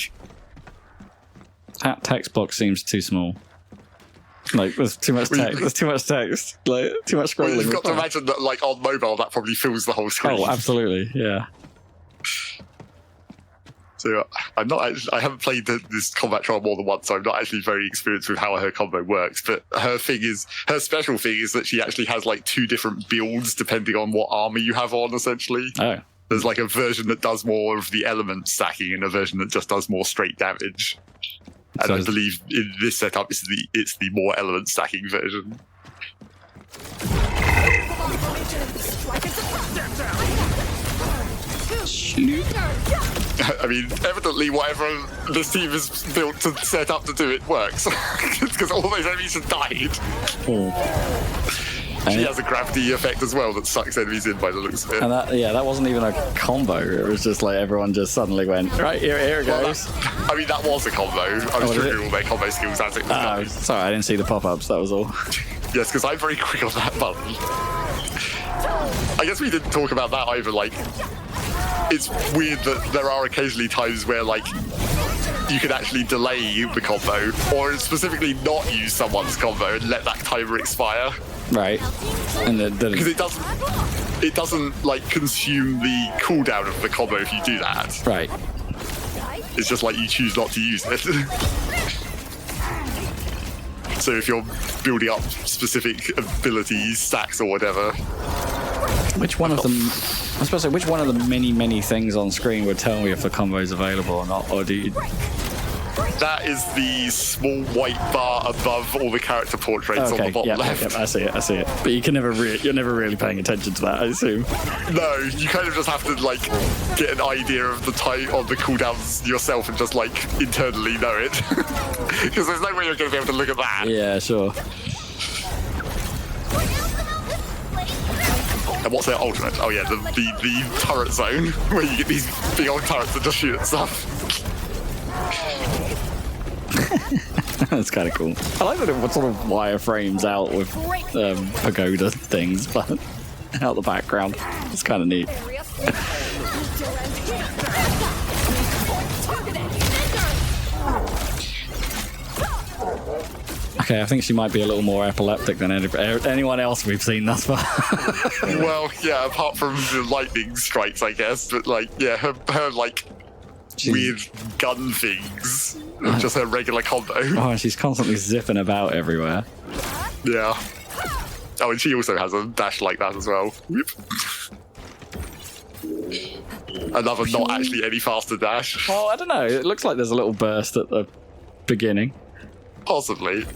That text block seems too small. Like, there's too much text. There's too much text. Like, too much scrolling. Well, you've got to imagine that, like, on mobile, that probably fills the whole screen. Oh, absolutely, yeah. So I haven't played this combat trial more than once, so I'm not actually very experienced with how her combo works. But her special thing is that she actually has like 2 different builds depending on what armor you have on, essentially. Oh. There's like a version that does more of the element stacking and a version that just does more straight damage. And I believe in this setup, it's the more element stacking version. I mean, evidently, whatever this team is built to set up to do, it works. Because all those enemies have died. She has a gravity effect as well that sucks enemies in by the looks of it. And that wasn't even a combo. It was just like everyone just suddenly went, right, here it goes. I mean, that was a combo. I was triggering all their combo skills as it was going. Sorry, I didn't see the pop-ups, that was all. Yes, because I'm very quick on that button. I guess we didn't talk about that either. Like, it's weird that there are occasionally times where, like, you can actually delay the combo, or specifically not use someone's combo and let that timer expire. Right. And because it doesn't like consume the cooldown of the combo if you do that. Right. It's just like you choose not to use it. So if you're building up specific abilities, stacks, or whatever. Which one of them? I suppose so. Which one of the many things on screen would tell me if the combo is available or not, or do you? That is the small white bar above all the character portraits on the bottom left. Yep, I see it. But you can you're never really paying attention to that, I assume. No, you kind of just have to like get an idea of the type of the cooldowns yourself and just like internally know it. Because there's no way you're going to be able to look at that. Yeah, sure. And what's their ultimate? Oh yeah, the turret zone where you get these big old turrets that just shoot at stuff. That's kind of cool. I like that it sort of wireframes out with pagoda things, but out the background. It's kind of neat. Okay, I think she might be a little more epileptic than anyone else we've seen thus far. Well, yeah, apart from the lightning strikes, I guess. But like, yeah, her like weird gun things. Just her regular combo. Oh, and she's constantly zipping about everywhere. Yeah. Oh, and she also has a dash like that as well. Whoop. Another not actually any faster dash. Well, I don't know. It looks like there's a little burst at the beginning. Possibly.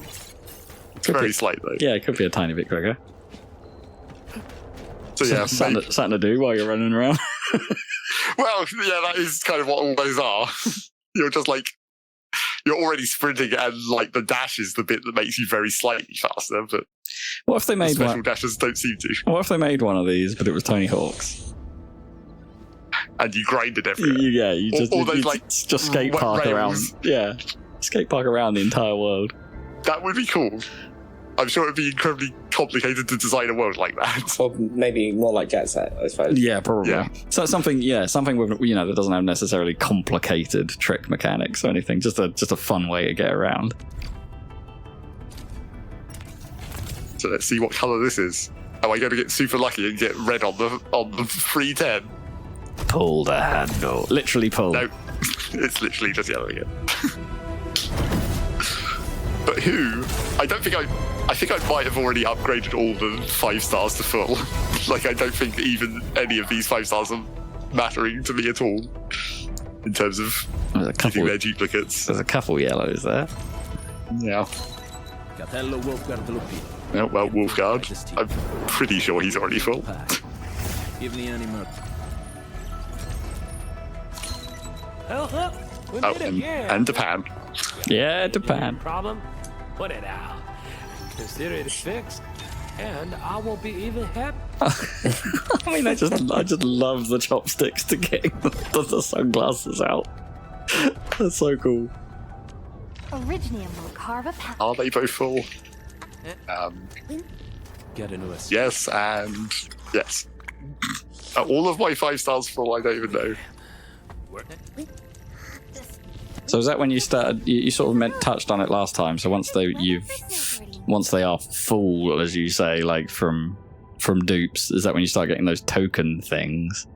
It's very slight though. Yeah, it could be a tiny bit quicker. So yeah, something to do while you're running around. Well, yeah, that is kind of what all those are. You're just like, you're already sprinting, and like the dash is the bit that makes you very slightly faster. But what if they made special dashes don't seem to. What if they made one of these, but it was Tony Hawk's? And you grinded everywhere. Yeah, you just just skate park around. Yeah, skate park around the entire world. That would be cool. I'm sure it'd be incredibly complicated to design a world like that. Or maybe more like Jet Set, I suppose. Yeah, probably. Yeah. So something with that doesn't have necessarily complicated trick mechanics or anything. Just a fun way to get around. So let's see what colour this is. Am I going to get super lucky and get red on the 310? Pull the handle. Literally pull. No, it's literally just yellow again. But who? I think I might have already upgraded all the 5 stars to full. Like, I don't think even any of these 5 stars are mattering to me at all in terms of keeping their duplicates. There's a couple yellows there. Yeah. Oh, well, Wolfguard. I'm pretty sure he's already full. Oh, and Japan. Yeah, Japan. Problem? Put it out. Consider it fixed, and I will be even happy. I mean, I just love the chopsticks to getting the sunglasses out. That's so cool. Originium will carve a path. Are they both full? Yes, and yes. All of my 5 stars full, I don't even know. So is that when you started? You sort of touched on it last time. So once once they are full, as you say, like from dupes, is that when you start getting those token things?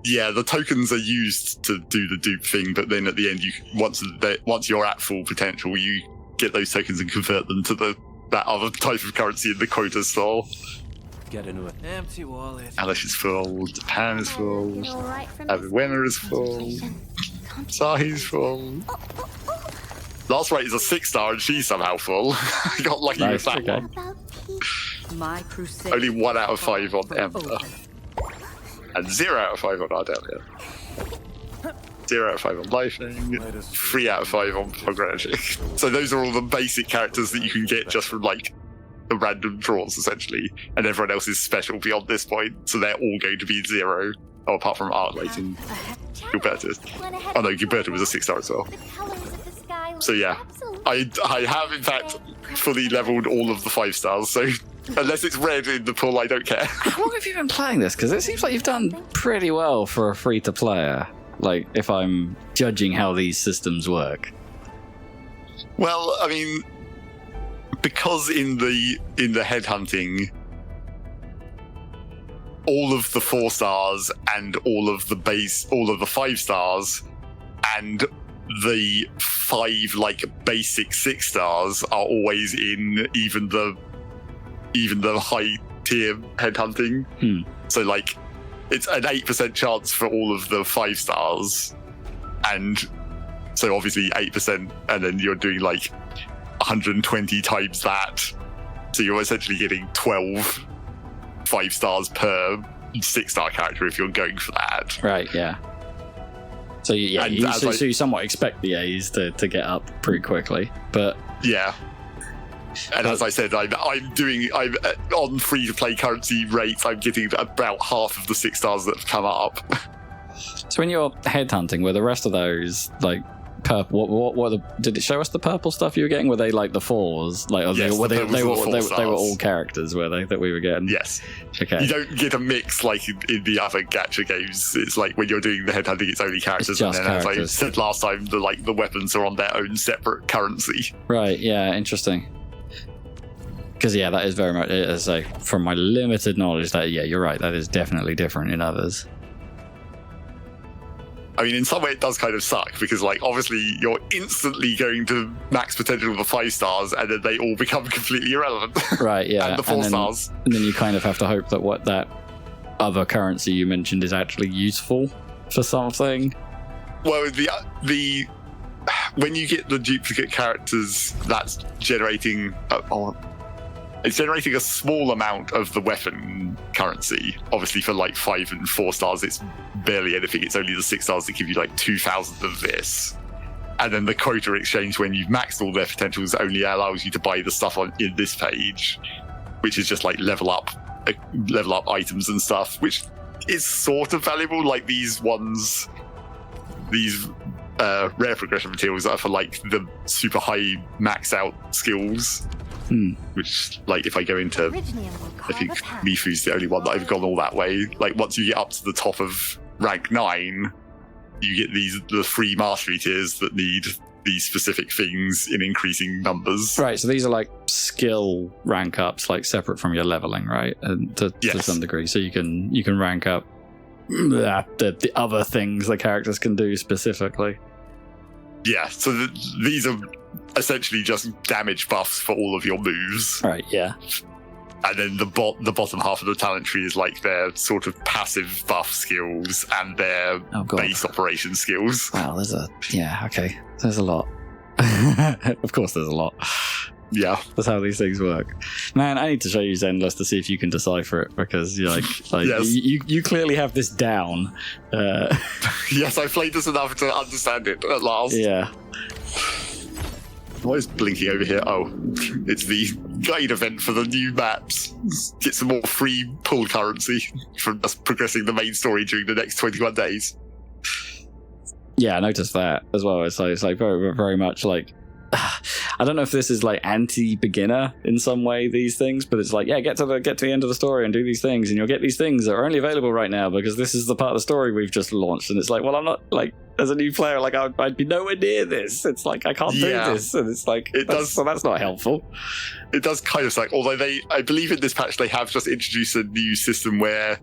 Yeah, the tokens are used to do the dupe thing, but then at the end, once you're at full potential, you get those tokens and convert them to that other type of currency in the quota style. Get into an empty wallet. Alice is full, Japan is full, Avicenna is full, Sahi's full. Last rate is a 6-star and she's somehow full. I got lucky with that one. My crusade. Only 1 out of 5 on Ember. And 0 out of 5 on Ardelia. 0 out of 5 on Lifing. 3 out of 5 on Pogragic. So those are all the basic characters that you can get just from like the random draws, essentially. And everyone else is special beyond this point, so they're all going to be 0. Oh, apart from Arknights and Gilbertus. Oh no, Gilbertus was a 6-star as well. So yeah, I have in fact fully leveled all of the 5-stars, so unless it's red in the pool, I don't care. How long have you been playing this? Because it seems like you've done pretty well for a free-to-player, like if I'm judging how these systems work. Well, I mean, because in the headhunting, all of the 4-stars and all of the 5-stars and the 5 like basic 6-stars are always in even the high tier headhunting. So like it's an 8% chance for all of the 5-stars, and so obviously 8%, and then you're doing like 120 times that, so you're essentially getting 12 5-stars per 6-star character if you're going for that. Right, yeah. So yeah, so you somewhat expect the A's to get up pretty quickly, but yeah. And as I said, I'm on free-to-play currency rates. I'm getting about half of the 6-stars that have come up. So when you're headhunting, were the rest of those like purple? Did it show us the purple stuff you were getting? Were they like the 4s? Like yes, they were all characters, were they, that we were getting? Yes. Okay. You don't get a mix like in the other gacha games. It's like when you're doing the headhunting, it's only characters, and then characters. As I said last time, the weapons are on their own separate currency. Right. Yeah. Interesting. Because yeah, that is very much, as I say, from my limited knowledge, that yeah, you're right. That is definitely different in others. I mean, in some way it does kind of suck, because like obviously you're instantly going to max potential of the 5-stars, and then they all become completely irrelevant. Right, yeah. And the 4-stars. And then you kind of have to hope that what that other currency you mentioned is actually useful for something. Well, the when you get the duplicate characters, that's generating it's generating a small amount of the weapon currency. Obviously, for like 5 and 4-stars, it's barely anything. It's only the 6-stars that give you like 2,000 of this. And then the quota exchange, when you've maxed all their potentials, only allows you to buy the stuff in this page, which is just like level up items and stuff, which is sort of valuable. Like these rare progression materials that are for like the super high max out skills. Which, like, if I go into, I think Mifu's the only one that I've gone all that way. Like, once you get up to the top of rank 9, you get the 3 mastery tiers that need these specific things in increasing numbers. Right, so these are like skill rank ups, like separate from your leveling, right? And to some degree, so you can rank up the other things the characters can do specifically. Yeah, so these are essentially just damage buffs for all of your moves. Right, yeah. And then the bottom half of the talent tree is like their sort of passive buff skills and their base operation skills. Wow, there's a lot. Of course there's a lot. Yeah. That's how these things work. Man, I need to show you Zenless to see if you can decipher it, because you're like yes. you clearly have this down. Yes, I played this enough to understand it at last. Yeah. What is blinking over here? Oh, it's the guide event for the new maps. Get some more free pull currency from us progressing the main story during the next 21 days. Yeah, I noticed that as well. It's like very, very much like I don't know if this is like anti-beginner in some way, these things, but it's like, yeah, get to the end of the story and do these things, and you'll get these things that are only available right now because this is the part of the story we've just launched. And it's like, well, I'm not like, as a new player, like I'd be nowhere near this. It's like I can't do this, and it's like so that's not helpful. It does kind of suck. Although I believe in this patch they have just introduced a new system where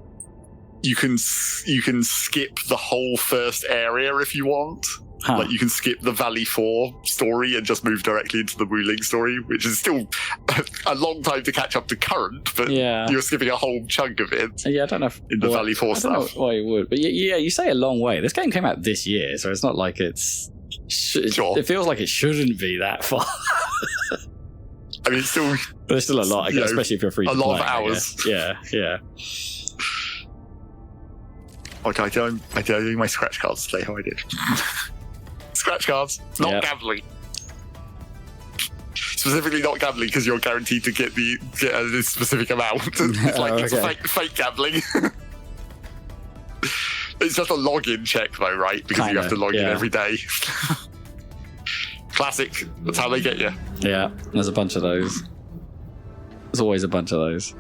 you can skip the whole first area if you want. Like you can skip the Valley 4 story and just move directly into the Wuling story, which is still a long time to catch up to current, but you're skipping a whole chunk of it. Yeah, I don't know in the Valley 4 stuff. I don't know why you would, but yeah, you say a long way. This game came out this year, so it's not like it's. Sure. It feels like it shouldn't be that far. I mean, it's still. But it's still a lot, I guess, especially if you're free to play. A lot of hours. Yeah. Okay, I do my scratch cards today. How I did. Scratch cards, not gambling. Specifically not gambling because you're guaranteed to get this specific amount. It's like it's fake gambling. It's just a login check though, right? Because you have to log in every day. Classic. That's how they get you. Yeah, there's a bunch of those. There's always a bunch of those.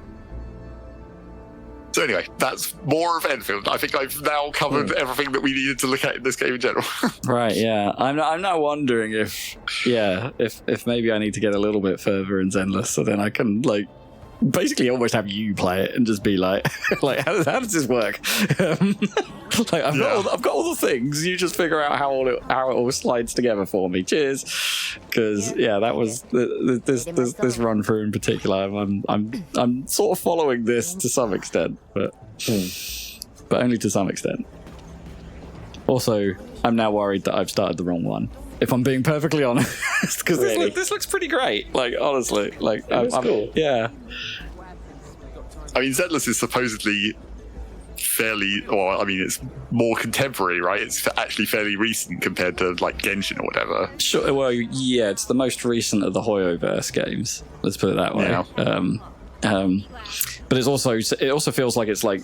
So anyway, that's more of Endfield. I think I've now covered everything that we needed to look at in this game in general. Right, yeah. I'm now wondering if maybe I need to get a little bit further in Zenless, so then I can like basically almost have you play it and just be like how does this work? Like I've got all the things. You just figure out how it all slides together for me. Cheers. Because that was this run through in particular. I'm sort of following this to some extent, but only to some extent. Also, I'm now worried that I've started the wrong one. If I'm being perfectly honest, because this looks pretty great. Like honestly, like cool. Yeah. I mean, Zenless is supposedly it's more contemporary, right? It's actually fairly recent compared to like Genshin or whatever. Sure. Well, yeah, it's the most recent of the Hoyoverse games. Let's put it that way. Yeah. But it also feels like it's like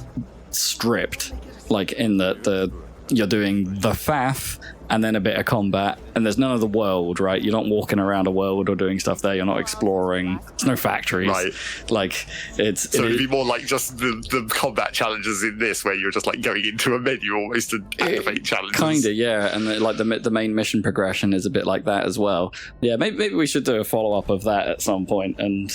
stripped, like in that you're doing the faff and then a bit of combat, and there's none of the world, right? You're not walking around a world or doing stuff there. You're not exploring. There's no factories. Right. Like, it's... So it'd be more like just the combat challenges in this, where you're just like going into a menu almost to activate challenges. Kinda, yeah. And like the main mission progression is a bit like that as well. Yeah, maybe we should do a follow-up of that at some point and...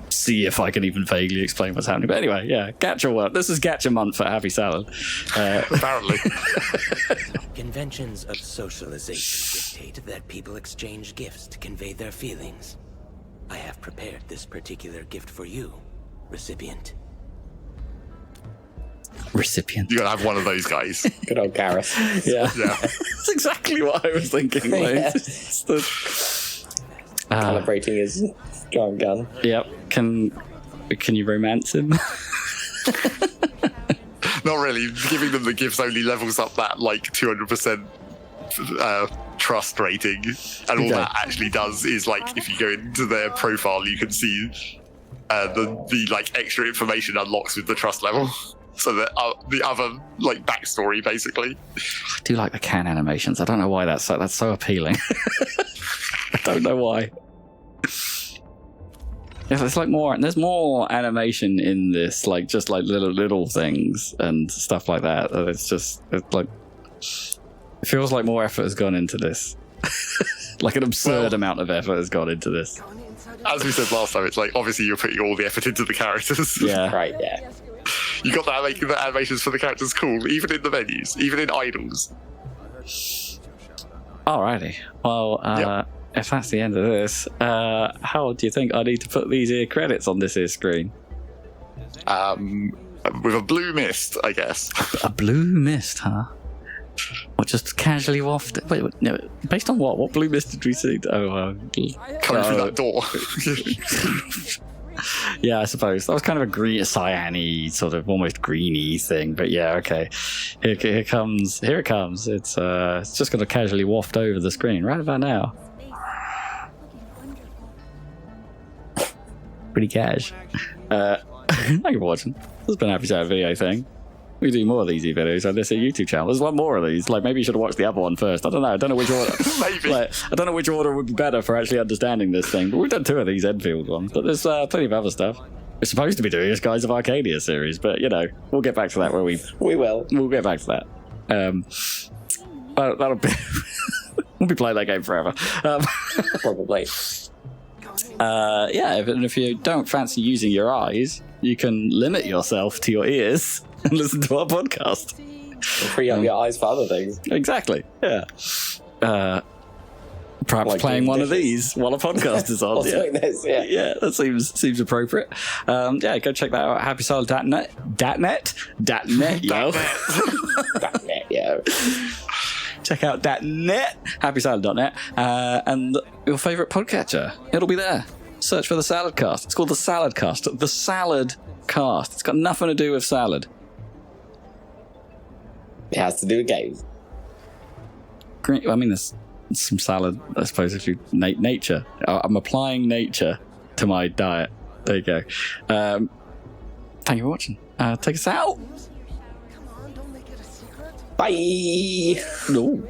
see if I can even vaguely explain what's happening. But anyway, yeah, gacha work. This is gacha month for Happy Salad. Apparently. Conventions of socialization dictate that people exchange gifts to convey their feelings. I have prepared this particular gift for you, recipient. You gotta have one of those guys. Good old Gareth. Yeah. That's exactly what I was thinking. Like, calibrating his drum gun. Yep. Can you romance him? Not really. Giving them the gifts only levels up that like 200% trust rating, and all that actually does is like if you go into their profile, you can see the like extra information unlocks with the trust level. So the other like backstory basically. I do like the can animations. I don't know why that's so appealing. I don't know why. Yeah, it's like there's more animation in this, like just like little things and stuff like that. It's like it feels like more effort has gone into this. Like an absurd amount of effort has gone into this. As we said last time, it's like obviously you're putting all the effort into the characters. Yeah, right. Yeah, you got that making the animations for the characters cool, even in the menus, even in idols. Alrighty. Well, if that's the end of this, how do you think I need to put these here credits on this here screen? With a blue mist, I guess. A blue mist, huh? Or just casually wafted? Wait, no. Based on what? What blue mist did we see? Coming through that door. Yeah, I suppose that was kind of a green, cyan-y, sort of almost greeny thing. But yeah, okay. Here it comes. It's just going to casually waft over the screen right about now. Pretty cash. Thank you for watching. This has been a Happy Salad video thing. We do more of these videos on this YouTube channel. There's one more of these. Like, maybe you should have watched the other one first. I don't know. I don't know which order. Maybe. Like, I don't know which order would be better for actually understanding this thing. But we've done 2 of these Enfield ones. But there's plenty of other stuff. We're supposed to be doing a Skies of Arcadia series, but you know, we'll get back to that where we will. We'll get back to that. That'll be. We'll be playing that game forever. Probably. Yeah, if you don't fancy using your eyes, you can limit yourself to your ears and listen to our podcast. Free up your eyes for other things. Exactly. Yeah. Perhaps like playing one of these while a podcast is on. Yeah, that seems appropriate. Yeah, go check that out at happysalad.net. .net, yo. .net, yo. Check out .net, happysalad.net, and your favourite podcatcher. It'll be there. Search for The Salad Cast. It's called The Salad Cast. The Salad Cast. It's got nothing to do with salad. It has to do with games. Great. I mean, there's some salad, I suppose, if you... nature. I'm applying nature to my diet. There you go. Thank you for watching. Take us out. Bye. No.